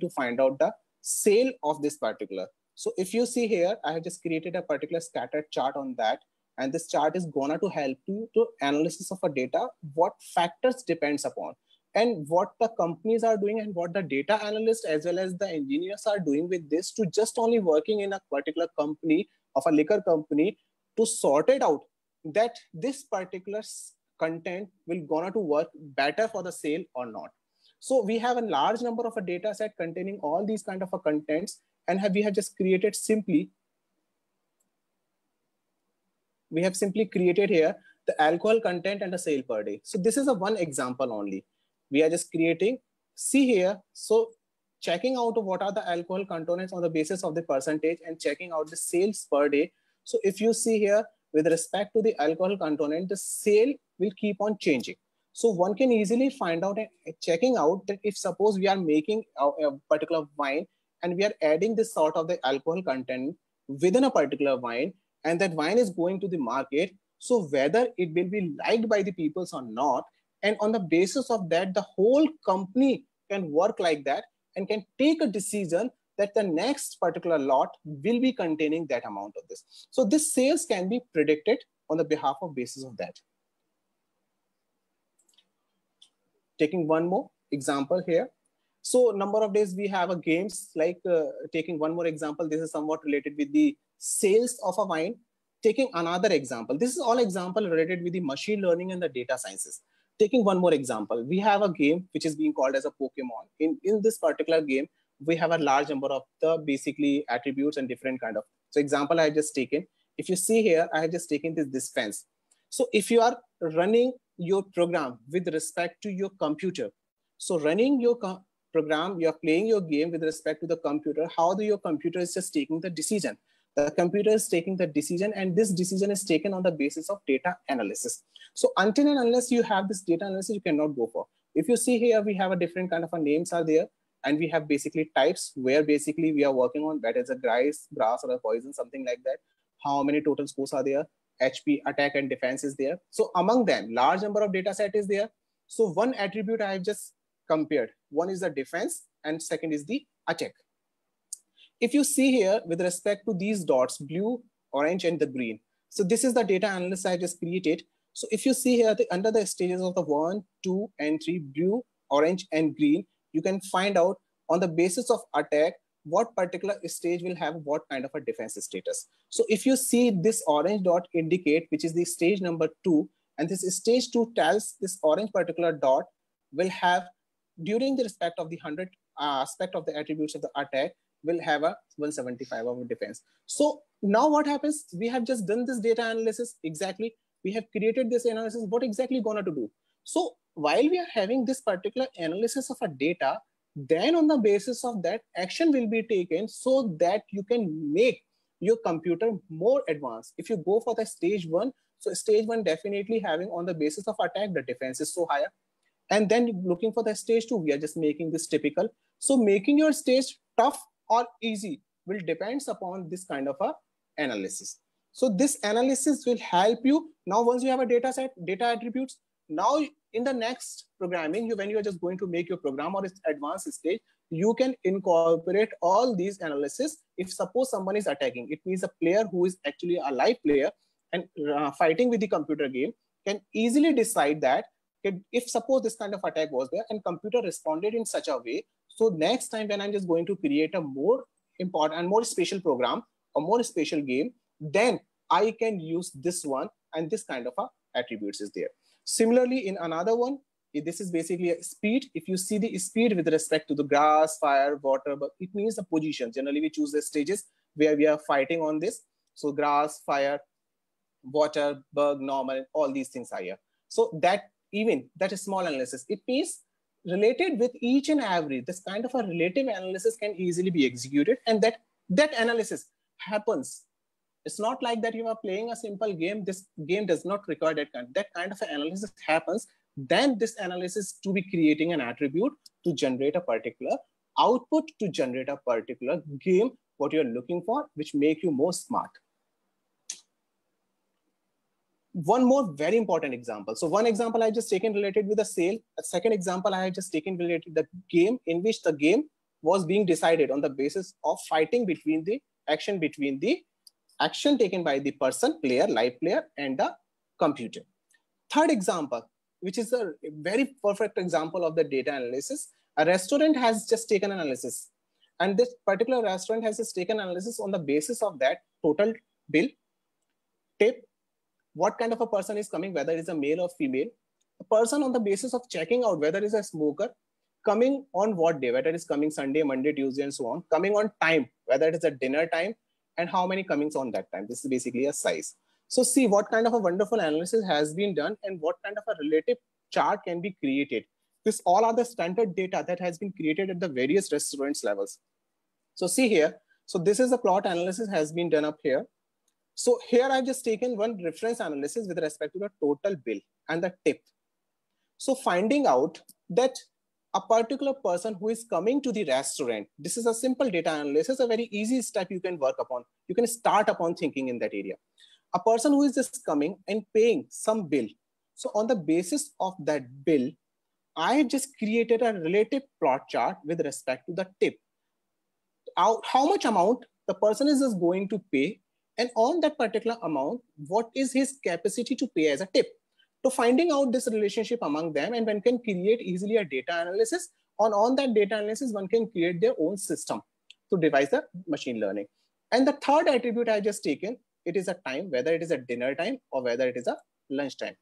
C: find out the sale of this particular. So if you see here, I have just created a particular scattered chart on that. And this chart is gonna to help you to analysis of a data, what factors depends upon, and what the companies are doing and what the data analysts as well as the engineers are doing with this to just only working in a particular company of a liquor company to sort it out that this particular content will gonna to work better for the sale or not. So we have a large number of a data set containing all these kind of a contents, and we have just created simply, we have simply created here the alcohol content and the sale per day. So this is a one example only. We are just creating, see here, so checking out what are the alcohol components on the basis of the percentage and checking out the sales per day. So if you see here, with respect to the alcohol component, the sale will keep on changing. So one can easily find out and checking out that if suppose we are making a particular wine and we are adding this sort of the alcohol content within a particular wine, and that wine is going to the market, so whether it will be liked by the peoples or not, and on the basis of that, the whole company can work like that and can take a decision that the next particular lot will be containing that amount of this. So this sales can be predicted on the behalf of basis of that. Taking one more example here. So number of days we have a games like taking one more example. This is somewhat related with the sales of a wine. Taking another example. This is all example related with the machine learning and the data sciences. Taking one more example. We have a game which is being called as a Pokemon. In this particular game, we have a large number of the basically attributes and different kind of. So example I have just taken. If you see here, I have just taken this fence. So if you are running your program with respect to your computer, so running your program, you are playing your game with respect to the computer, how do your computer is just taking the decision? The computer is taking the decision, and this decision is taken on the basis of data analysis. So until and unless you have this data analysis, you cannot go for. If you see here, we have a different kind of a names are there, and we have basically types where basically we are working on that is a grass or a poison, something like that. How many total scores are there? HP, attack and defense is there. So among them, large number of data set is there. So one attribute I have just compared. One is the defense and second is the attack. If you see here with respect to these dots, blue, orange, and the green. So this is the data analysis I just created. So if you see here, under the stages of the 1, 2, and 3, blue, orange, and green, you can find out on the basis of attack, what particular stage will have what kind of a defense status. So if you see this orange dot indicate, which is the stage number 2, and this stage 2 tells this orange particular dot will have, during the respect of the 100 aspect of the attributes of the attack, will have a 175 of defense. So now what happens? We have just done this data analysis. Exactly. We have created this analysis. What exactly going to do? So while we are having this particular analysis of a data, then on the basis of that, action will be taken so that you can make your computer more advanced. If you go for the stage 1, so stage 1 definitely having on the basis of attack, the defense is so higher. And then looking for the stage 2, we are just making this typical. So making your stage tough or easy will depends upon this kind of a analysis. So this analysis will help you. Now, once you have a data set, data attributes, now in the next programming, when you are just going to make your program or its advanced stage, you can incorporate all these analysis. If suppose someone is attacking, it means a player who is actually a live player and fighting with the computer game can easily decide that if suppose this kind of attack was there and computer responded in such a way, so next time when I'm just going to create a more important and more special program or more special game, then I can use this one, and this kind of a attributes is there. Similarly, in another one, this is basically a speed. If you see the speed with respect to the grass, fire, water, but it means the position. Generally, we choose the stages where we are fighting on this. So grass, fire, water, bug, normal, all these things are here. So that even that is small analysis. It means related with each and every, this kind of a relative analysis can easily be executed, and that analysis happens. It's not like that you are playing a simple game. This game does not require that kind of an analysis happens. Then this analysis to be creating an attribute to generate a particular output, to generate a particular game, what you're looking for, which make you more smart. One more very important example. So one example I just taken related with a sale. A second example I have just taken related to the game, in which the game was being decided on the basis of fighting between the action taken by the person, player, live player, and the computer. Third example, which is a very perfect example of the data analysis. A restaurant has just taken analysis, and this particular restaurant has just taken analysis on the basis of that total bill, tip, what kind of a person is coming, whether it's a male or female, a person on the basis of checking out whether it's a smoker, coming on what day, whether it's coming Sunday, Monday, Tuesday, and so on, coming on time, whether it is a dinner time, and how many comings on that time. This is basically a size. So see what kind of a wonderful analysis has been done and what kind of a relative chart can be created. This all are the standard data that has been created at the various restaurants levels. So see here, so this is the plot analysis has been done up here. So here I've just taken one reference analysis with respect to the total bill and the tip. So finding out that a particular person who is coming to the restaurant, this is a simple data analysis, a very easy step you can work upon. You can start upon thinking in that area. A person who is just coming and paying some bill. So on the basis of that bill, I have just created a relative plot chart with respect to the tip. How much amount the person is just going to pay, and on that particular amount, what is his capacity to pay as a tip. So finding out this relationship among them, and one can create easily a data analysis. On that data analysis, one can create their own system to devise the machine learning. And the third attribute I just taken, it is a time, whether it is a dinner time or whether it is a lunch time.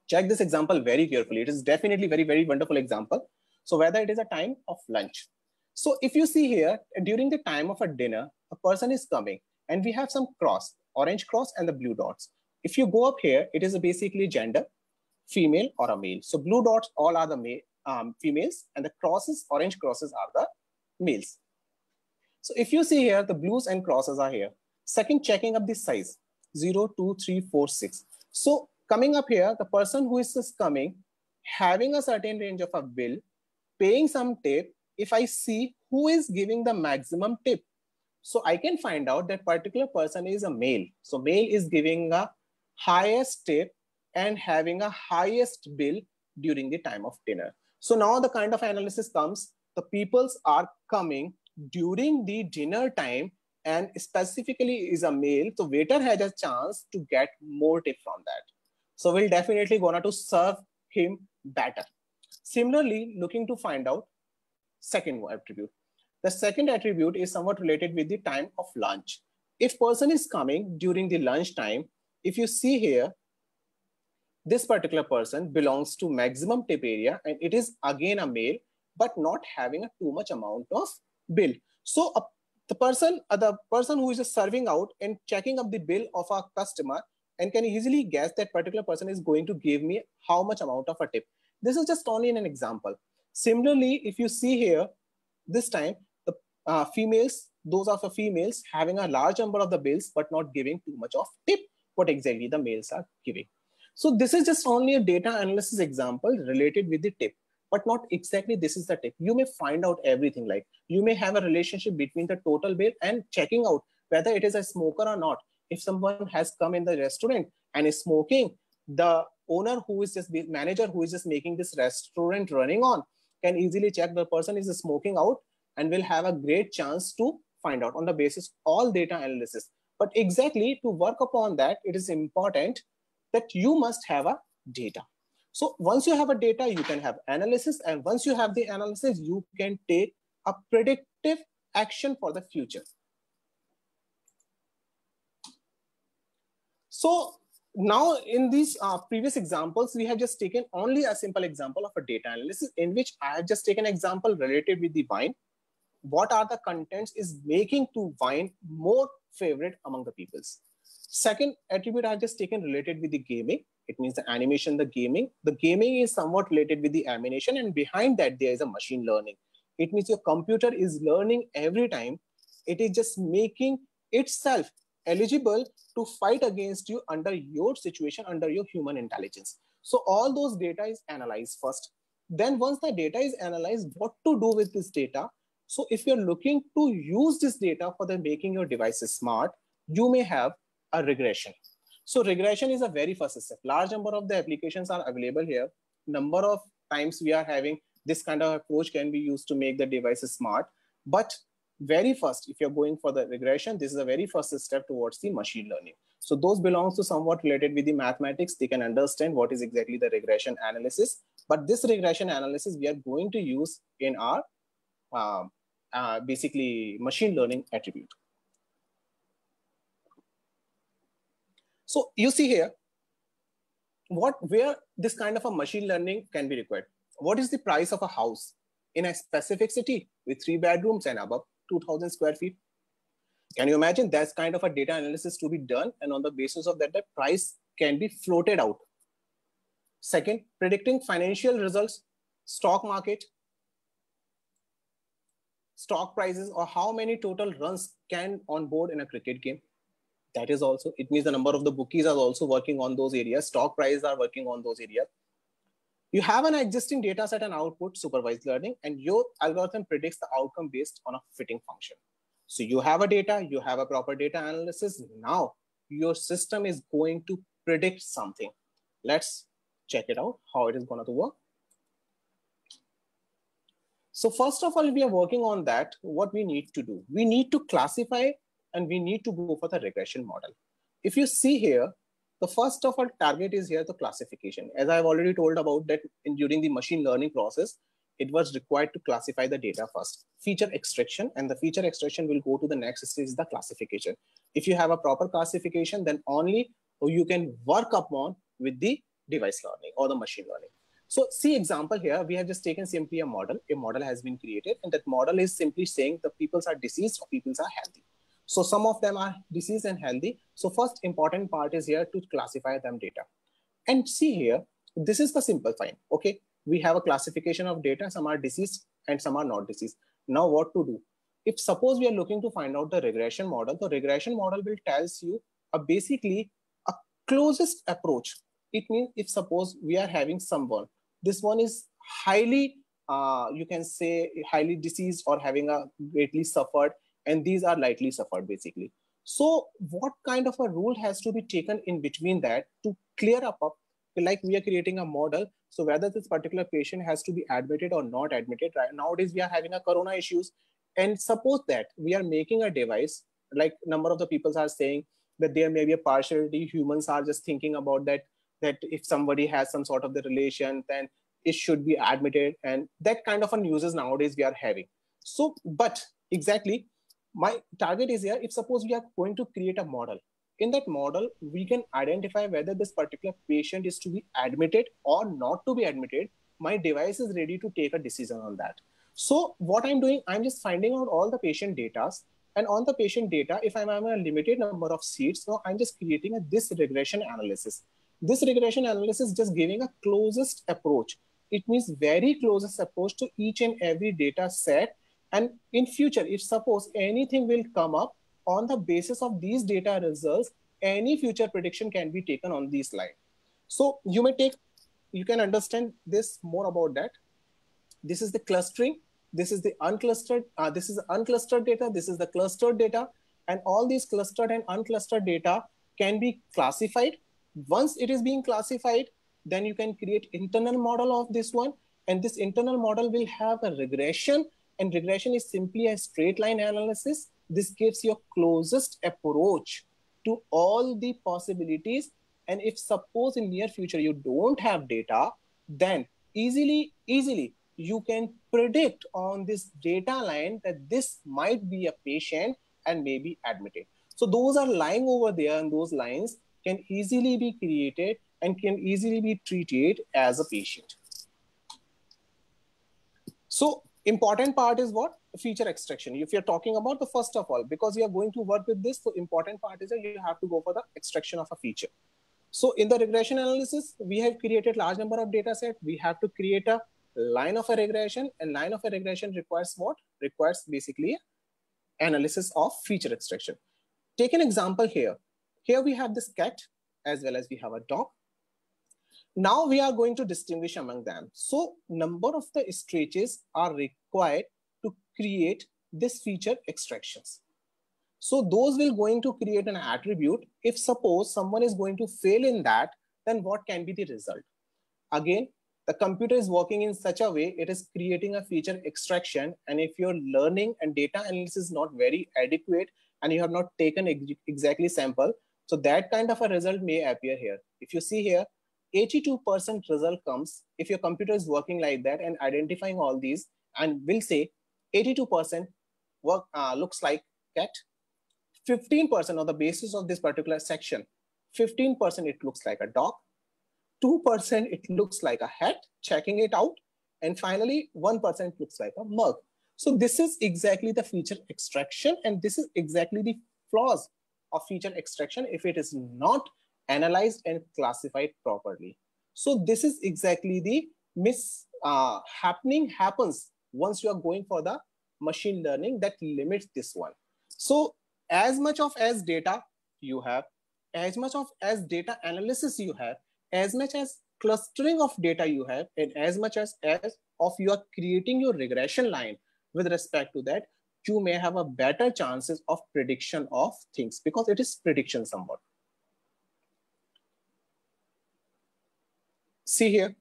C: Check this example very carefully. It is definitely very, very wonderful example. So whether it is a time of lunch. So if you see here, during the time of a dinner, a person is coming and we have some cross, orange cross and the blue dots. If you go up here, it is basically gender, female or a male. So blue dots all are the females, and the crosses, orange crosses are the males. So if you see here, the blues and crosses are here. Second, checking up the size, 0, 2, 3, 4, 6. So coming up here, the person who is just coming, having a certain range of a bill, paying some tip, if I see who is giving the maximum tip, so I can find out that particular person is a male. So male is giving a highest tip and having a highest bill during the time of dinner. So now the kind of analysis comes, the peoples are coming during the dinner time and specifically is a male. So waiter has a chance to get more tip from that. So we'll definitely gonna to serve him better. Similarly, looking to find out second attribute. The second attribute is somewhat related with the time of lunch. If person is coming during the lunch time, if you see here, this particular person belongs to maximum tip area and it is again a male, but not having a too much amount of bill. So the person who is just serving out and checking up the bill of a customer and can easily guess that particular person is going to give me how much amount of a tip. This is just only an example. Similarly, if you see here, this time the females, those are the females having a large number of the bills but not giving too much of tip, what exactly the males are giving. So this is just only a data analysis example related with the tip, but not exactly this is the tip. You may find out everything, like you may have a relationship between the total bill and checking out whether it is a smoker or not. If someone has come in the restaurant and is smoking, the owner who is just the manager who is just making this restaurant running on can easily check the person is smoking out and will have a great chance to find out on the basis of all data analysis. But exactly to work upon that, it is important that you must have a data. So once you have a data, you can have analysis, and once you have the analysis, you can take a predictive action for the future. So now in these previous examples, we have just taken only a simple example of a data analysis in which I have just taken an example related with the wine. What are the contents is making to wine more favorite among the peoples. Second attribute I have just taken related with the gaming. It means the animation, the gaming. The gaming is somewhat related with the animation, and behind that there is a machine learning. It means your computer is learning every time. It is just making itself eligible to fight against you under your situation, under your human intelligence. So all those data is analyzed first. Then once the data is analyzed, what to do with this data? So if you're looking to use this data for the making your devices smart, you may have a regression. So regression is a very first step. Large number of the applications are available here. Number of times we are having this kind of approach can be used to make the devices smart. But very first, if you're going for the regression, this is a very first step towards the machine learning. So those belongs to somewhat related with the mathematics. They can understand what is exactly the regression analysis. But this regression analysis we are going to use in our basically machine learning attribute. So you see here, where this kind of a machine learning can be required. What is the price of a house in a specific city with 3 bedrooms and above 2,000 square feet? Can you imagine that's kind of a data analysis to be done, and on the basis of that, the price can be floated out. Second, predicting financial results, stock market, stock prices, or how many total runs can on board in a cricket game. That is also, it means the number of the bookies are also working on those areas. Stock prices are working on those areas. You have an existing data set and output, supervised learning, and your algorithm predicts the outcome based on a fitting function. So you have a data, you have a proper data analysis. Now your system is going to predict something. Let's check it out, how it is going to work. So first of all, we are working on that. What we need to do, we need to classify and we need to go for the regression model. If you see here, the first of all target is here the classification. As I've already told about that during the machine learning process, it was required to classify the data first. Feature extraction, and the feature extraction will go to the next stage, the classification. If you have a proper classification, then only you can work upon with the device learning or the machine learning. So see example here, we have just taken simply a model. A model has been created, and that model is simply saying the peoples are diseased or peoples are healthy. So some of them are diseased and healthy. So first important part is here to classify them data. And see here, this is the simple fine. Okay, we have a classification of data. Some are diseased and some are not diseased. Now what to do? If suppose we are looking to find out the regression model, the regression model will tells you basically a closest approach. It means if suppose we are having someone, this one is highly, you can say highly diseased or having a greatly suffered, and these are lightly suffered basically. So what kind of a rule has to be taken in between that to clear up, like we are creating a model. So whether this particular patient has to be admitted or not admitted, right? Nowadays we are having a corona issues, and suppose that we are making a device, like number of the people are saying that there may be a partiality. Humans are just thinking about that that if somebody has some sort of the relation, then it should be admitted, and that kind of a uses nowadays we are having. So, but exactly my target is here, if suppose we are going to create a model, in that model we can identify whether this particular patient is to be admitted or not to be admitted. My device is ready to take a decision on that. So what I'm doing, I'm just finding out all the patient data, and on the patient data, if I'm having a limited number of seats, so I'm just creating this regression analysis. This regression analysis just giving a closest approach. It means very closest approach to each and every data set. And in future, if suppose anything will come up on the basis of these data results, any future prediction can be taken on this line. So you can understand this more about that. This is the clustering. This is the unclustered. This is the unclustered data. This is the clustered data. And all these clustered and unclustered data can be classified. Once it is being classified, then you can create internal model of this one. And this internal model will have a regression. And regression is simply a straight line analysis. This gives you a closest approach to all the possibilities. And if suppose in near future you don't have data, then easily you can predict on this data line that this might be a patient and may be admitted. So those are lying over there, and those lines can easily be created and can easily be treated as a patient. So important part is what? Feature extraction. If you're talking about the first of all, because you are going to work with this, so important part is that you have to go for the extraction of a feature. So in the regression analysis, we have created large number of data set. We have to create a line of a regression, and line of a regression requires what? Requires basically analysis of feature extraction. Take an example here. Here we have this cat as well as we have a dog. Now we are going to distinguish among them. So number of the stretches are required to create this feature extractions. So those will going to create an attribute. If suppose someone is going to fail in that, then what can be the result? Again, the computer is working in such a way, it is creating a feature extraction. And if your learning and data analysis is not very adequate and you have not taken exactly sample, so that kind of a result may appear here. If you see here, 82% result comes if your computer is working like that and identifying all these, and will say 82% work looks like cat, 15% on the basis of this particular section, 15% it looks like a dog, 2% it looks like a hat, checking it out, and finally 1% looks like a mug. So this is exactly the feature extraction, and this is exactly the flaws of feature extraction if it is not analyzed and classified properly. So this is exactly the happens once you are going for the machine learning that limits this one. So as much of as data you have, as much of as data analysis you have, as much as clustering of data you have, and as much as of you are creating your regression line with respect to that, you may have a better chances of prediction of things, because it is prediction somewhat. See here.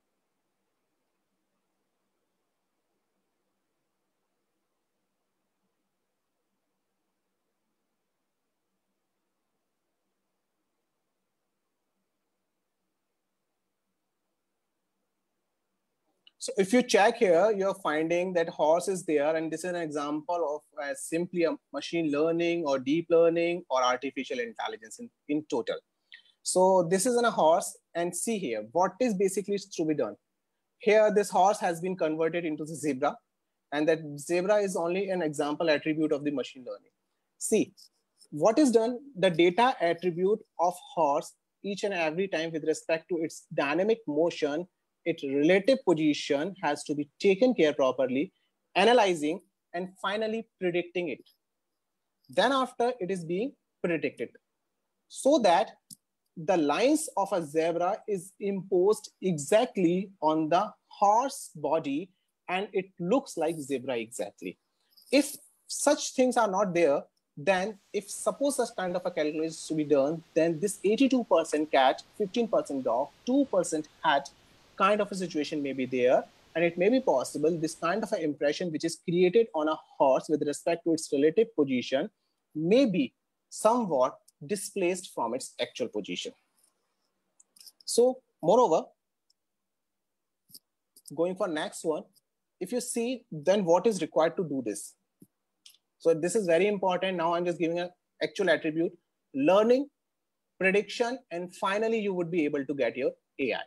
C: So if you check here, you're finding that horse is there, and this is an example of simply a machine learning or deep learning or artificial intelligence in total. So this is a horse, and see here, what is basically to be done. Here, this horse has been converted into the zebra, and that zebra is only an example attribute of the machine learning. See, what is done, the data attribute of horse each and every time with respect to its dynamic motion, its relative position has to be taken care properly, analyzing and finally predicting it. Then after it is being predicted, so that the lines of a zebra is imposed exactly on the horse body and it looks like zebra exactly. If such things are not there, then if suppose such kind of a calculation is to be done, then this 82% cat, 15% dog, 2% hat kind of a situation may be there, and it may be possible this kind of an impression which is created on a horse with respect to its relative position may be somewhat displaced from its actual position. So Moreover, going for next one, if you see, then what is required to do this? So this is very important. Now I'm just giving an actual attribute, learning, prediction, and finally you would be able to get your AI.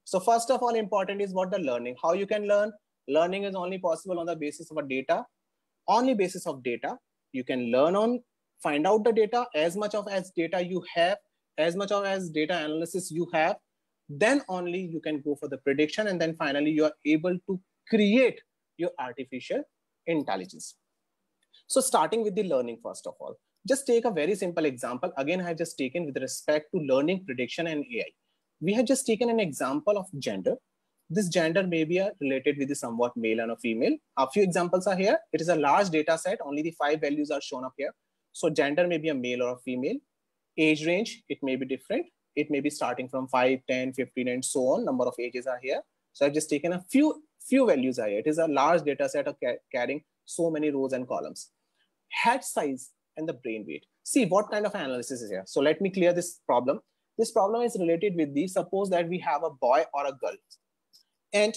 C: So first of all, important is what the learning, how you can learn. Learning is only possible on the basis of a data, only basis of data. You can learn on, find out the data, as much of as data you have, as much of as data analysis you have, then only you can go for the prediction, and then finally you are able to create your artificial intelligence. So starting with the learning, first of all, just take a very simple example. Again, I have just taken with respect to learning, prediction, and AI. We have just taken an example of gender. This gender may be related with the somewhat male and a female. A few examples are here. It is a large data set. Only the 5 values are shown up here. So gender may be a male or a female. Age range, it may be different. It may be starting from 5, 10, 15, and so on. Number of ages are here. So I've just taken a few values are here. It is a large data set of carrying so many rows and columns. Head size and the brain weight. See what kind of analysis is here. So let me clear this problem. This problem is related with the, suppose that we have a boy or a girl, and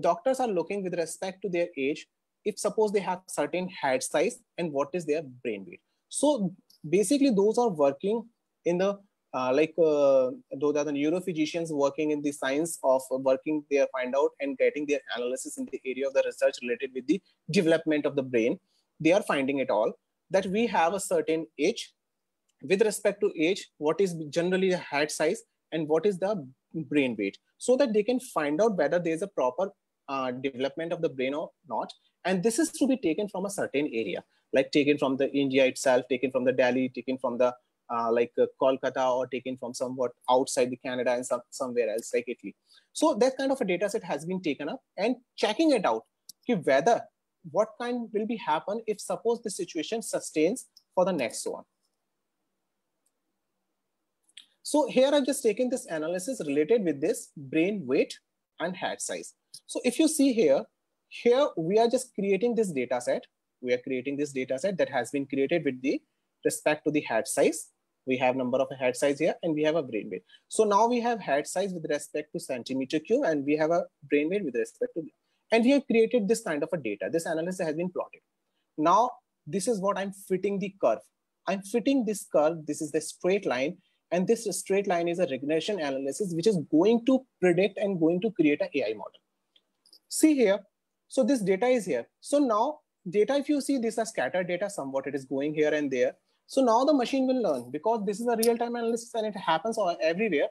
C: doctors are looking with respect to their age, if suppose they have certain head size and what is their brain weight. So basically those are working in the those are the neurophysicians working in the science of working there, find out and getting their analysis in the area of the research related with the development of the brain. They are finding it all that we have a certain age. With respect to age, what is generally the head size and what is the brain weight, so that they can find out whether there is a proper development of the brain or not. And this is to be taken from a certain area, like taken from the India itself, taken from the Delhi, taken from the Kolkata, or taken from somewhat outside the Canada and somewhere else like Italy. So that kind of a data set has been taken up and checking it out whether what kind will be happen if suppose the situation sustains for the next one. So here I've just taken this analysis related with this brain weight and head size. So if you see here we are just creating this data set. We are creating this data set that has been created with the respect to the head size. We have number of a head size here and we have a brain weight. So now we have head size with respect to centimeter cube and we have a brain weight with respect to, and we have created this kind of a data. This analysis has been plotted. Now this is what I'm fitting the curve. I'm fitting this curve. This is the straight line. And this straight line is a regression analysis, which is going to predict and going to create an AI model. See here. So this data is here. So now data, if you see, these are scattered data, somewhat it is going here and there. So now the machine will learn, because this is a real-time analysis and it happens everywhere.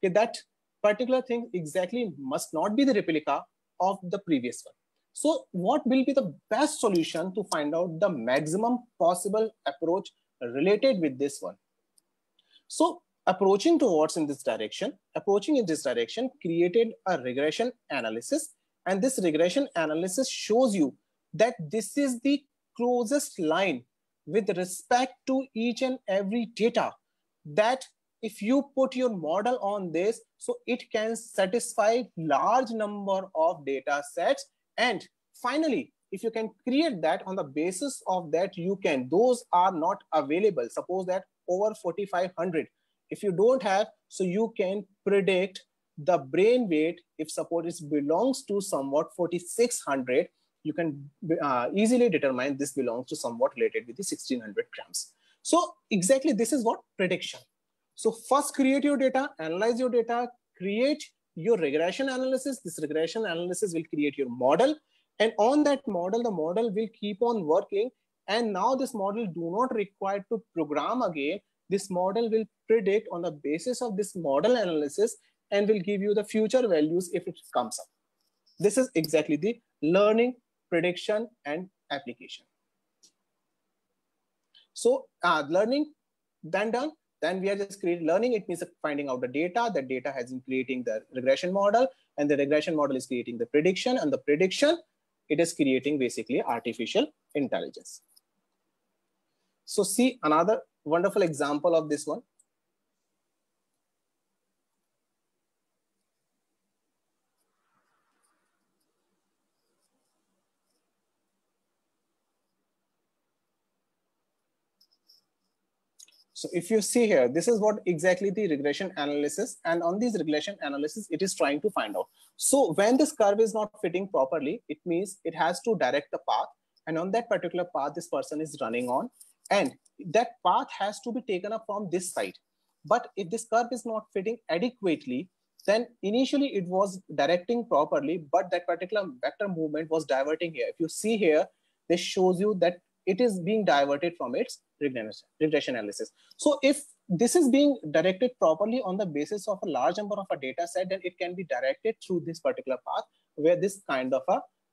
C: Okay, that particular thing exactly must not be the replica of the previous one. So what will be the best solution to find out the maximum possible approach related with this one? So approaching in this direction, created a regression analysis. And this regression analysis shows you that this is the closest line with respect to each and every data, that if you put your model on this, so it can satisfy large number of data sets. And finally, if you can create that, on the basis of that, you can, those are not available. Suppose that over 4,500, if you don't have, so you can predict the brain weight. If suppose it belongs to somewhat 4,600, you can easily determine this belongs to somewhat related with the 1,600 grams. So exactly this is what prediction. So first create your data, analyze your data, create your regression analysis. This regression analysis will create your model. And on that model, the model will keep on working. And now this model do not require to program again. This model will predict on the basis of this model analysis and will give you the future values if it comes up. This is exactly the learning, prediction, and application. So learning then done. Then we are just creating learning. It means finding out the data. The data has been creating the regression model, and the regression model is creating the prediction, and the prediction, it is creating basically artificial intelligence. So see another wonderful example of this one. So if you see here, this is what exactly the regression analysis, and on this regression analysis, it is trying to find out. So when this curve is not fitting properly, it means it has to direct the path. And on that particular path, this person is running on, and that path has to be taken up from this side. But if this curve is not fitting adequately, then initially it was directing properly, but that particular vector movement was diverting here. If you see here, this shows you that it is being diverted from its regression analysis. So if this is being directed properly on the basis of a large number of a data set, then it can be directed through this particular path where this kind of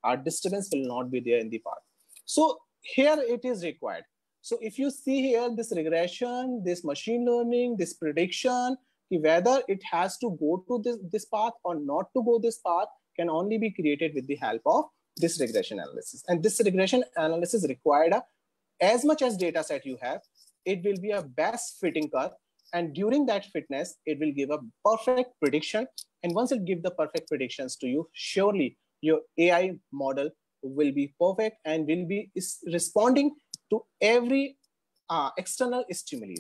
C: a disturbance will not be there in the path. So here it is required. So if you see here, this regression, this machine learning, this prediction, whether it has to go to this path or not to go this path can only be created with the help of this regression analysis. And this regression analysis required as much as data set you have, it will be a best fitting curve. And during that fitness, it will give a perfect prediction. And once it gives the perfect predictions to you, surely your AI model will be perfect and will be responding to every external stimuli.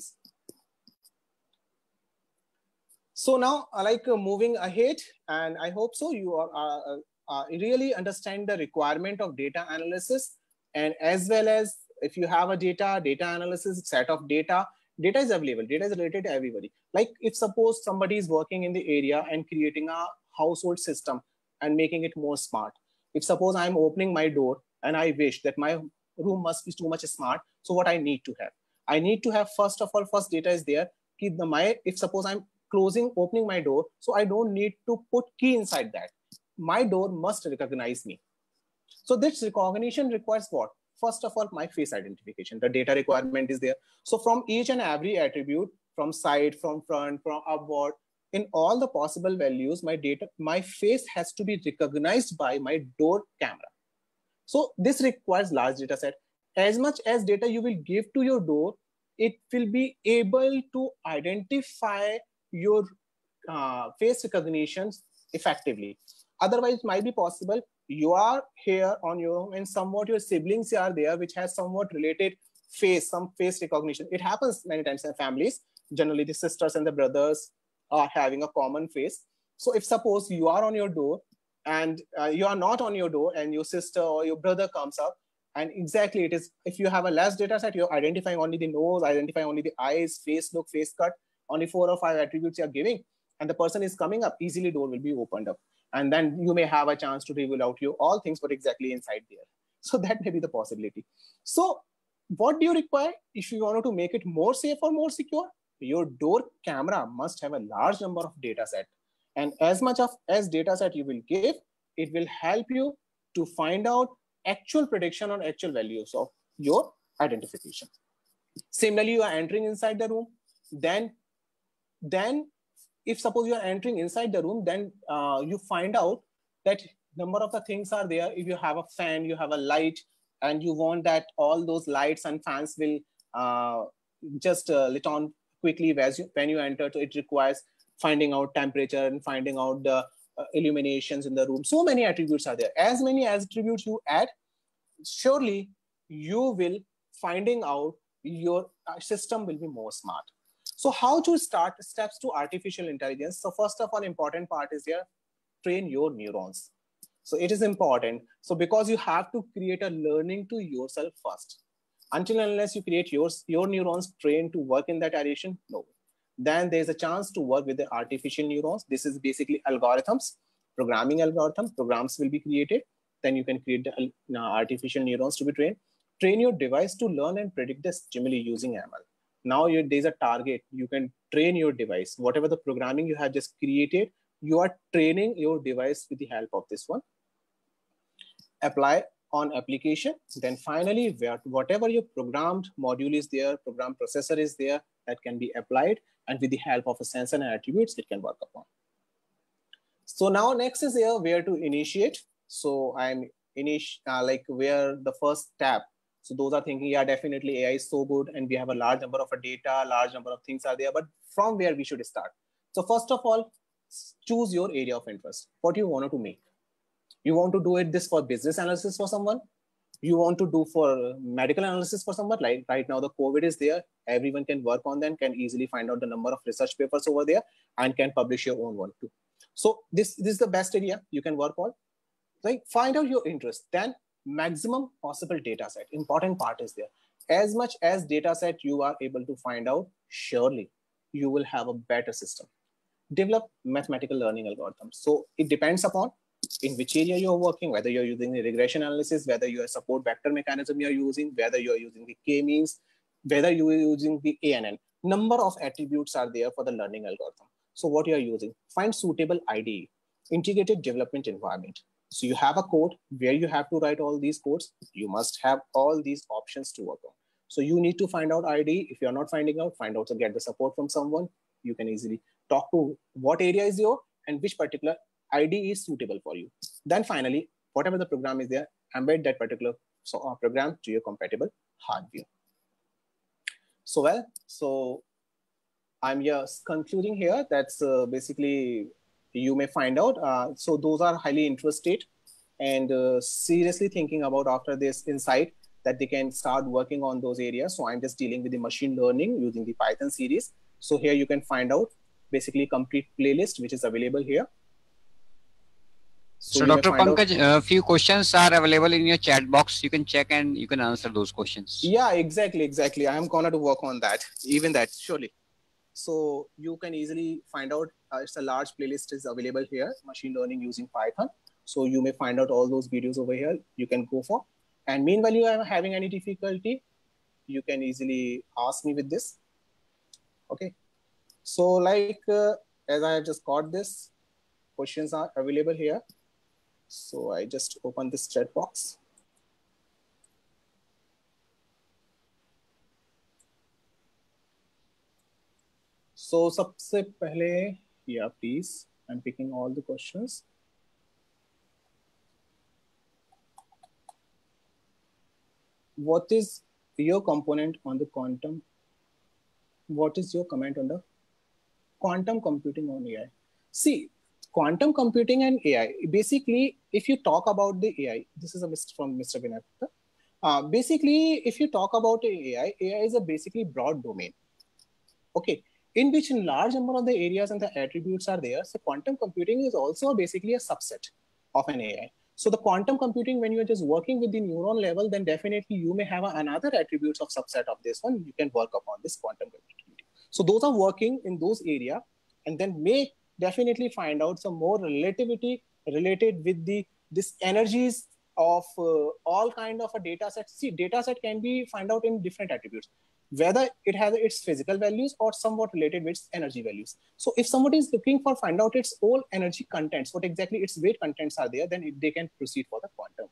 C: So now, moving ahead, and I hope so you are really understand the requirement of data analysis, and as well as if you have a data analysis set of data is available, data is related to everybody. Like if suppose somebody is working in the area and creating a household system and making it more smart. If suppose I'm opening my door and I wish that my room must be too much smart, so what I need to have, first of all, first data is there. If suppose I'm opening my door, so I don't need to put key inside that. My door must recognize me. So this recognition requires what? First of all, my face identification. The data requirement is there. So from each and every attribute, from side, from front, from upward, in all the possible values, my face has to be recognized by my door camera. So this requires large data set. As much as data you will give to your door, it will be able to identify your face recognitions effectively. Otherwise, it might be possible you are here on your own and somewhat your siblings are there which has somewhat related some face recognition. It happens many times in families. Generally, the sisters and the brothers are having a common face. So if suppose you are on your door and you are not on your door and your sister or your brother comes up, and exactly it is, if you have a less data set, you're identifying only the nose, identifying only the eyes, face look, face cut, only 4 or 5 attributes you're giving, and the person is coming up, easily door will be opened up. And then you may have a chance to reveal out you all things, but exactly inside there. So that may be the possibility. So what do you require if you want to make it more safe or more secure? Your door camera must have a large number of data set. And as much as data set you will give, it will help you to find out actual prediction or actual values of your identification. Similarly, you are entering inside the room, then if suppose you are entering inside the room, then you find out that number of the things are there. If you have a fan, you have a light, and you want that all those lights and fans will just lit on quickly when you enter. So it requires finding out temperature and finding out the illuminations in the room. So many attributes are there. As many attributes you add, surely you will finding out your system will be more smart. So how to start steps to artificial intelligence? So first of all, important part is here, train your neurons. So it is important. So because you have to create a learning to yourself first. Until and unless you create your neurons trained to work in that direction, no. Then there's a chance to work with the artificial neurons. This is basically algorithms, programming algorithms. Programs will be created. Then you can create the artificial neurons to be trained. Train your device to learn and predict the stimuli using ML. Now there's a target. You can train your device. Whatever the programming you have just created, you are training your device with the help of this one. Apply on application. Then finally, whatever your programmed module is there, program processor is there, that can be applied, and with the help of a sensor and attributes, it can work upon. So now next is here where to initiate. So I'm where the first tab. So those are thinking, yeah, definitely AI is so good and we have a large number of data, large number of things are there, but from where we should start? So first of all, choose your area of interest. What you want to make. You want to do this for business analysis for someone? you want to do for medical analysis for someone, like right now the COVID is there, everyone can work on them, can easily find out the number of research papers over there and can publish your own one too. So this is the best area you can work on, right? Find out your interest, then maximum possible data set. Important part is there. As much as data set you are able to find out, surely you will have a better system. Develop mathematical learning algorithms. So it depends upon in which area you're working, whether you're using the regression analysis, whether you are support vector mechanism you're using, whether you're using the k-means, whether you are using the ANN. Number of attributes are there for the learning algorithm. So what you're using, find suitable IDE, integrated development environment. So you have a code where you have to write all these codes. You must have all these options to work on. So you need to find out IDE. If you're not finding out, find out to get the support from someone. You can easily talk to what area is your and which particular IDE is suitable for you. Then finally, whatever the program is there, embed that particular program to your compatible hardware. So I'm just concluding here. That's basically you may find out. So those are highly interested and seriously thinking about after this insight that they can start working on those areas. So I'm just dealing with the machine learning using the Python series. So here you can find out basically complete playlist, which is available here.
E: So Dr. Pankaj, a few questions are available in your chat box. You can check and you can answer those questions.
C: Yeah, exactly. I'm gonna to work on that, even that, surely. So you can easily find out, it's a large playlist is available here, machine learning using Python. So you may find out all those videos over here you can go for. And meanwhile, you are having any difficulty, you can easily ask me with this. Okay. So like, as I have just got this, questions are available here. So I just open this chat box. So सबसे पहले, yeah, please, I'm picking all the questions. What is your component on the quantum? What is your comment on the quantum computing on AI? See, quantum computing and AI, basically, if you talk about the AI, this is a list from Mr. Vinay. Basically, if you talk about AI is a basically broad domain, okay, in which a large number of the areas and the attributes are there. So quantum computing is also basically a subset of an AI. So the quantum computing, when you're just working with the neuron level, then definitely you may have another attributes of subset of this one. You can work upon this quantum computing. So those are working in those areas and then may definitely find out some more relativity related with this energies of all kind of a data set. See, data set can be find out in different attributes, whether it has its physical values or somewhat related with its energy values. So if somebody is looking for find out its all energy contents, what exactly its weight contents are there, then they can proceed for the quantum.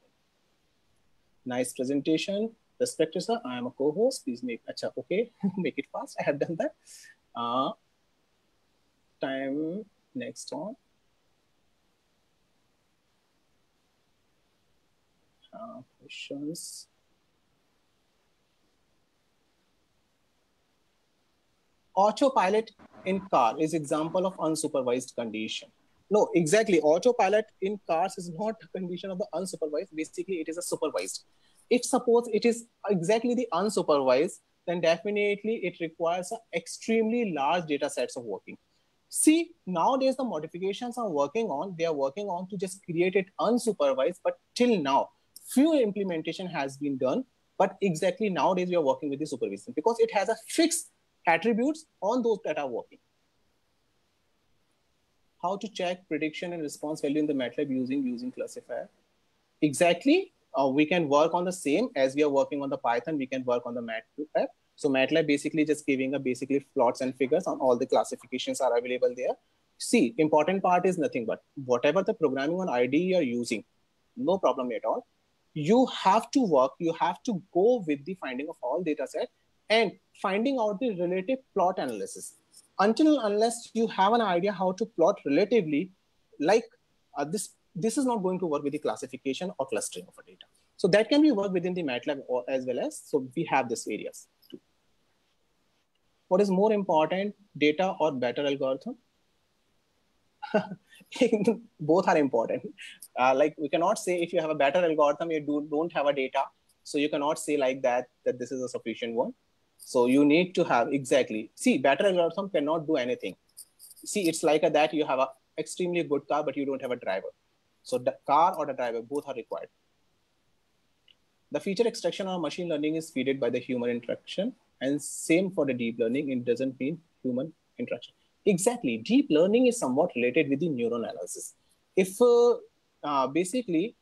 C: Nice presentation. Respected sir, I am a co-host. Please make okay. Make it fast. I have done that. Time next on. Questions. Autopilot in car is example of unsupervised condition. No, exactly. Autopilot in cars is not a condition of the unsupervised. Basically, it is a supervised. If suppose it is exactly the unsupervised, then definitely it requires extremely large data sets of working. See, nowadays the modifications are working on, they are working on to just create it unsupervised, but till now, few implementation has been done, but exactly nowadays we are working with the supervision because it has a fixed attributes on those that are working. How to check prediction and response value in the MATLAB using classifier? Exactly, we can work on the same as we are working on the Python, we can work on the MATLAB. So MATLAB basically just giving a basically plots and figures on all the classifications are available there. See, important part is nothing but whatever the programming on IDE you are using, no problem at all. You have to work, you have to go with the finding of all data set and finding out the relative plot analysis. Unless you have an idea how to plot relatively, like this is not going to work with the classification or clustering of a data. So that can be worked within the MATLAB as well as, so we have these areas too. What is more important, data or better algorithm? Both are important. Like we cannot say if you have a better algorithm, you don't have a data, So you cannot say like that this is a sufficient one. So you need to have exactly, see, battery algorithm cannot do anything. See, it's like that you have a extremely good car, but you don't have a driver. So the car or the driver, both are required. The feature extraction of machine learning is fed by the human interaction, and same for the deep learning. It doesn't mean human interaction. Exactly, deep learning is somewhat related with the neuron analysis. If basically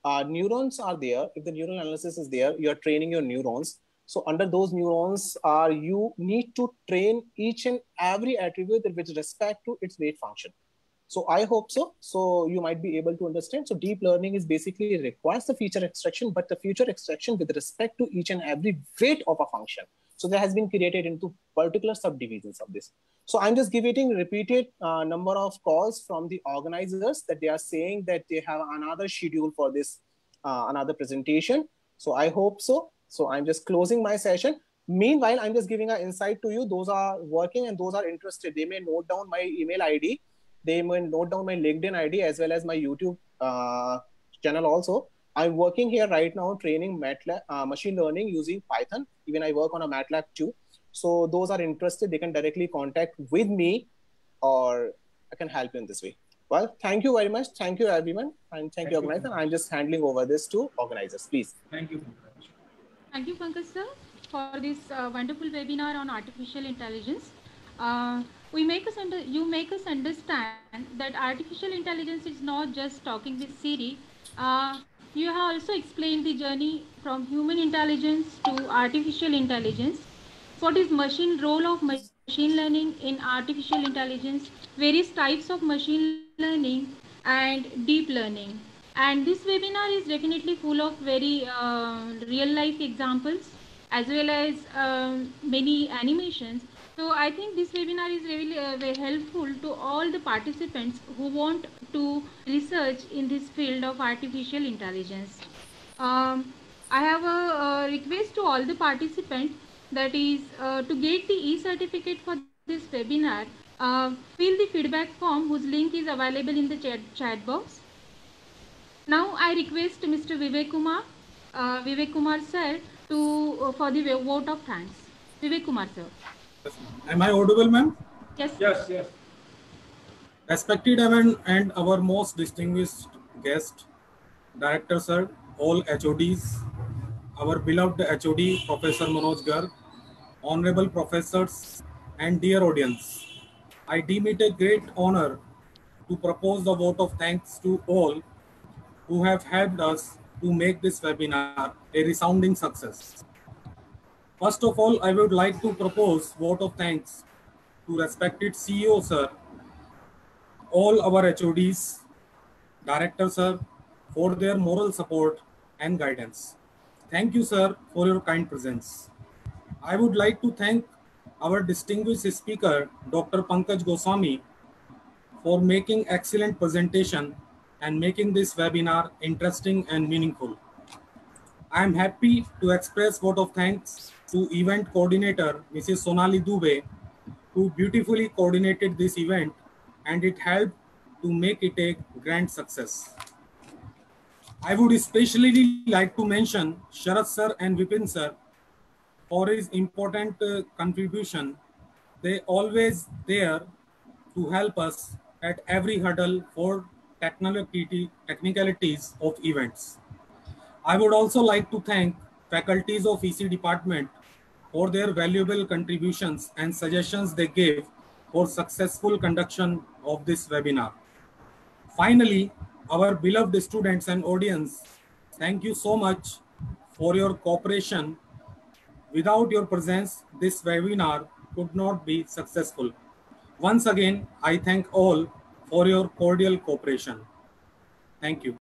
C: neurons are there, if the neural analysis is there, you are training your neurons. So under those neurons, you need to train each and every attribute with respect to its weight function. So I hope so. So you might be able to understand. So deep learning is basically requires the feature extraction, but the feature extraction with respect to each and every weight of a function. So that has been created into particular subdivisions of this. So I'm just giving repeated number of calls from the organizers that they are saying that they have another schedule for this, another presentation. So I hope so. So I'm just closing my session. Meanwhile, I'm just giving an insight to you. Those are working and those are interested. They may note down my email ID. They may note down my LinkedIn ID as well as my YouTube channel also. I'm working here right now training MATLAB, machine learning using Python. Even I work on a MATLAB too. So those are interested, they can directly contact with me or I can help you in this way. Well, thank you very much. Thank you, everyone. And thank you, organizer. I'm just handing over this to organizers, please.
B: Thank you.
A: Thank you, Pankaj sir, for this wonderful webinar on artificial intelligence. You make us understand that artificial intelligence is not just talking with Siri. You have also explained the journey from human intelligence to artificial intelligence. What is role of machine learning in artificial intelligence, various types of machine learning and deep learning. And this webinar is definitely full of very real life examples as well as many animations. So I think this webinar is really very helpful to all the participants who want to research in this field of artificial intelligence. I have a request to all the participants, that is to get the e-certificate for this webinar, fill the feedback form whose link is available in the chat box. Now I request Mr. Vivek Kumar sir to for the vote of thanks. Vivek Kumar sir.
D: Am I audible, ma'am?
A: Yes.
B: Yes, yes.
D: Respected and our most distinguished guest, Director sir, all HODs, our beloved HOD, Professor Manoj Garg, honorable professors, and dear audience, I deem it a great honor to propose the vote of thanks to all who have helped us to make this webinar a resounding success. First of all, I would like to propose vote of thanks to respected CEO sir, all our HODs, Director sir, for their moral support and guidance. Thank you, sir, for your kind presence. I would like to thank our distinguished speaker, Dr. Pankaj Goswami, for making excellent presentation and making this webinar interesting and meaningful. I am happy to express vote of thanks to event coordinator, Mrs. Sonali Dubey, who beautifully coordinated this event, and it helped to make it a grand success. I would especially like to mention Sharat sir and Vipin sir for his important contribution. They always there to help us at every hurdle for technicalities of events. I would also like to thank faculties of EC department for their valuable contributions and suggestions they gave for successful conduction of this webinar. Finally, our beloved students and audience, thank you so much for your cooperation. Without your presence, this webinar could not be successful. Once again, I thank all for your cordial cooperation. Thank you.